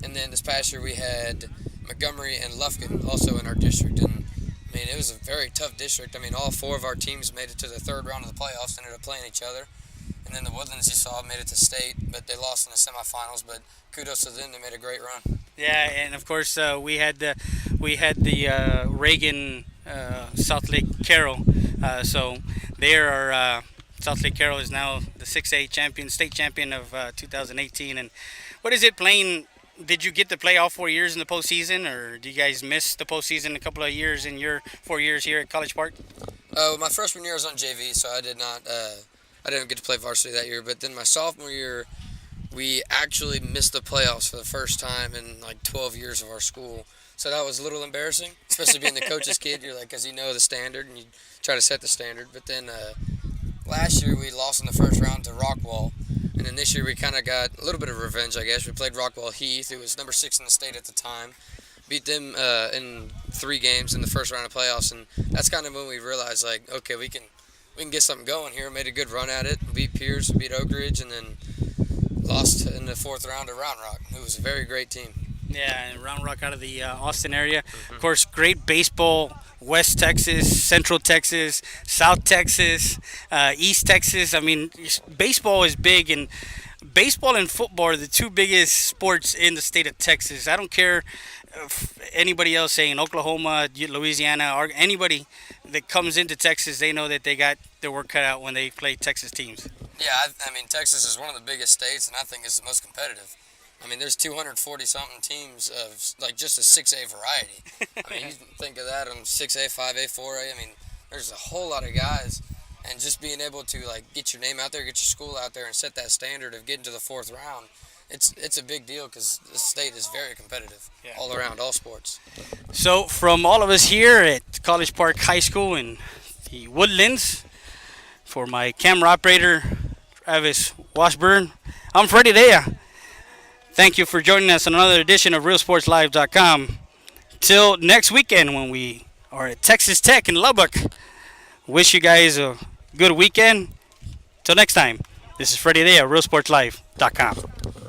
and then this past year we had Montgomery and Lufkin also in our district, and I mean, it was a very tough district. I mean, all four of our teams made it to the third round of the playoffs, ended up playing each other. And then the Woodlands, you saw, made it to state, but they lost in the semifinals. But kudos to them; they made a great run. Yeah, and of course we had the Reagan South Lake Carroll. So they are South Lake Carroll is now the 6A champion, state champion of 2018. And what is it playing? Did you get to play all 4 years in the postseason, or do you guys miss the postseason a couple of years in your 4 years here at College Park? My freshman year I was on JV, so I did not. I didn't get to play varsity that year. But then my sophomore year, we actually missed the playoffs for the first time in like 12 years of our school. So that was a little embarrassing, especially being the coach's kid. You're like, because you know the standard and you try to set the standard. But then last year we lost in the first round to Rockwall. And then this year we kind of got a little bit of revenge, I guess. We played Rockwall Heath, who was number 6 in the state at the time. Beat them in 3 games in the first round of playoffs. And that's kind of when we realized, like, okay, we can get something going here. Made a good run at it. Beat Pierce, beat Oak Ridge, and then lost in the 4th round to Round Rock. It was a very great team. Yeah, and Round Rock out of the Austin area. Mm-hmm. Of course, great baseball. West Texas, Central Texas, South Texas, East Texas. I mean, baseball is big, and baseball and football are the 2 biggest sports in the state of Texas. I don't care if anybody else saying Oklahoma, Louisiana, or anybody that comes into Texas, they know that they got their work cut out when they play Texas teams. Yeah, I mean, Texas is one of the biggest states, and I think it's the most competitive. I mean, there's 240-something teams of, like, just a 6A variety. I mean, you think of that on 6A, 5A, 4A. I mean, there's a whole lot of guys. And just being able to, like, get your name out there, get your school out there, and set that standard of getting to the 4th round, it's a big deal because this state is very competitive all around, all sports. So, from all of us here at College Park High School in the Woodlands, for my camera operator, Travis Washburn, I'm Freddie Dea. Thank you for joining us on another edition of RealSportsLive.com. Till next weekend when we are at Texas Tech in Lubbock. Wish you guys a good weekend. Till next time, this is Freddie Dea, RealSportsLive.com.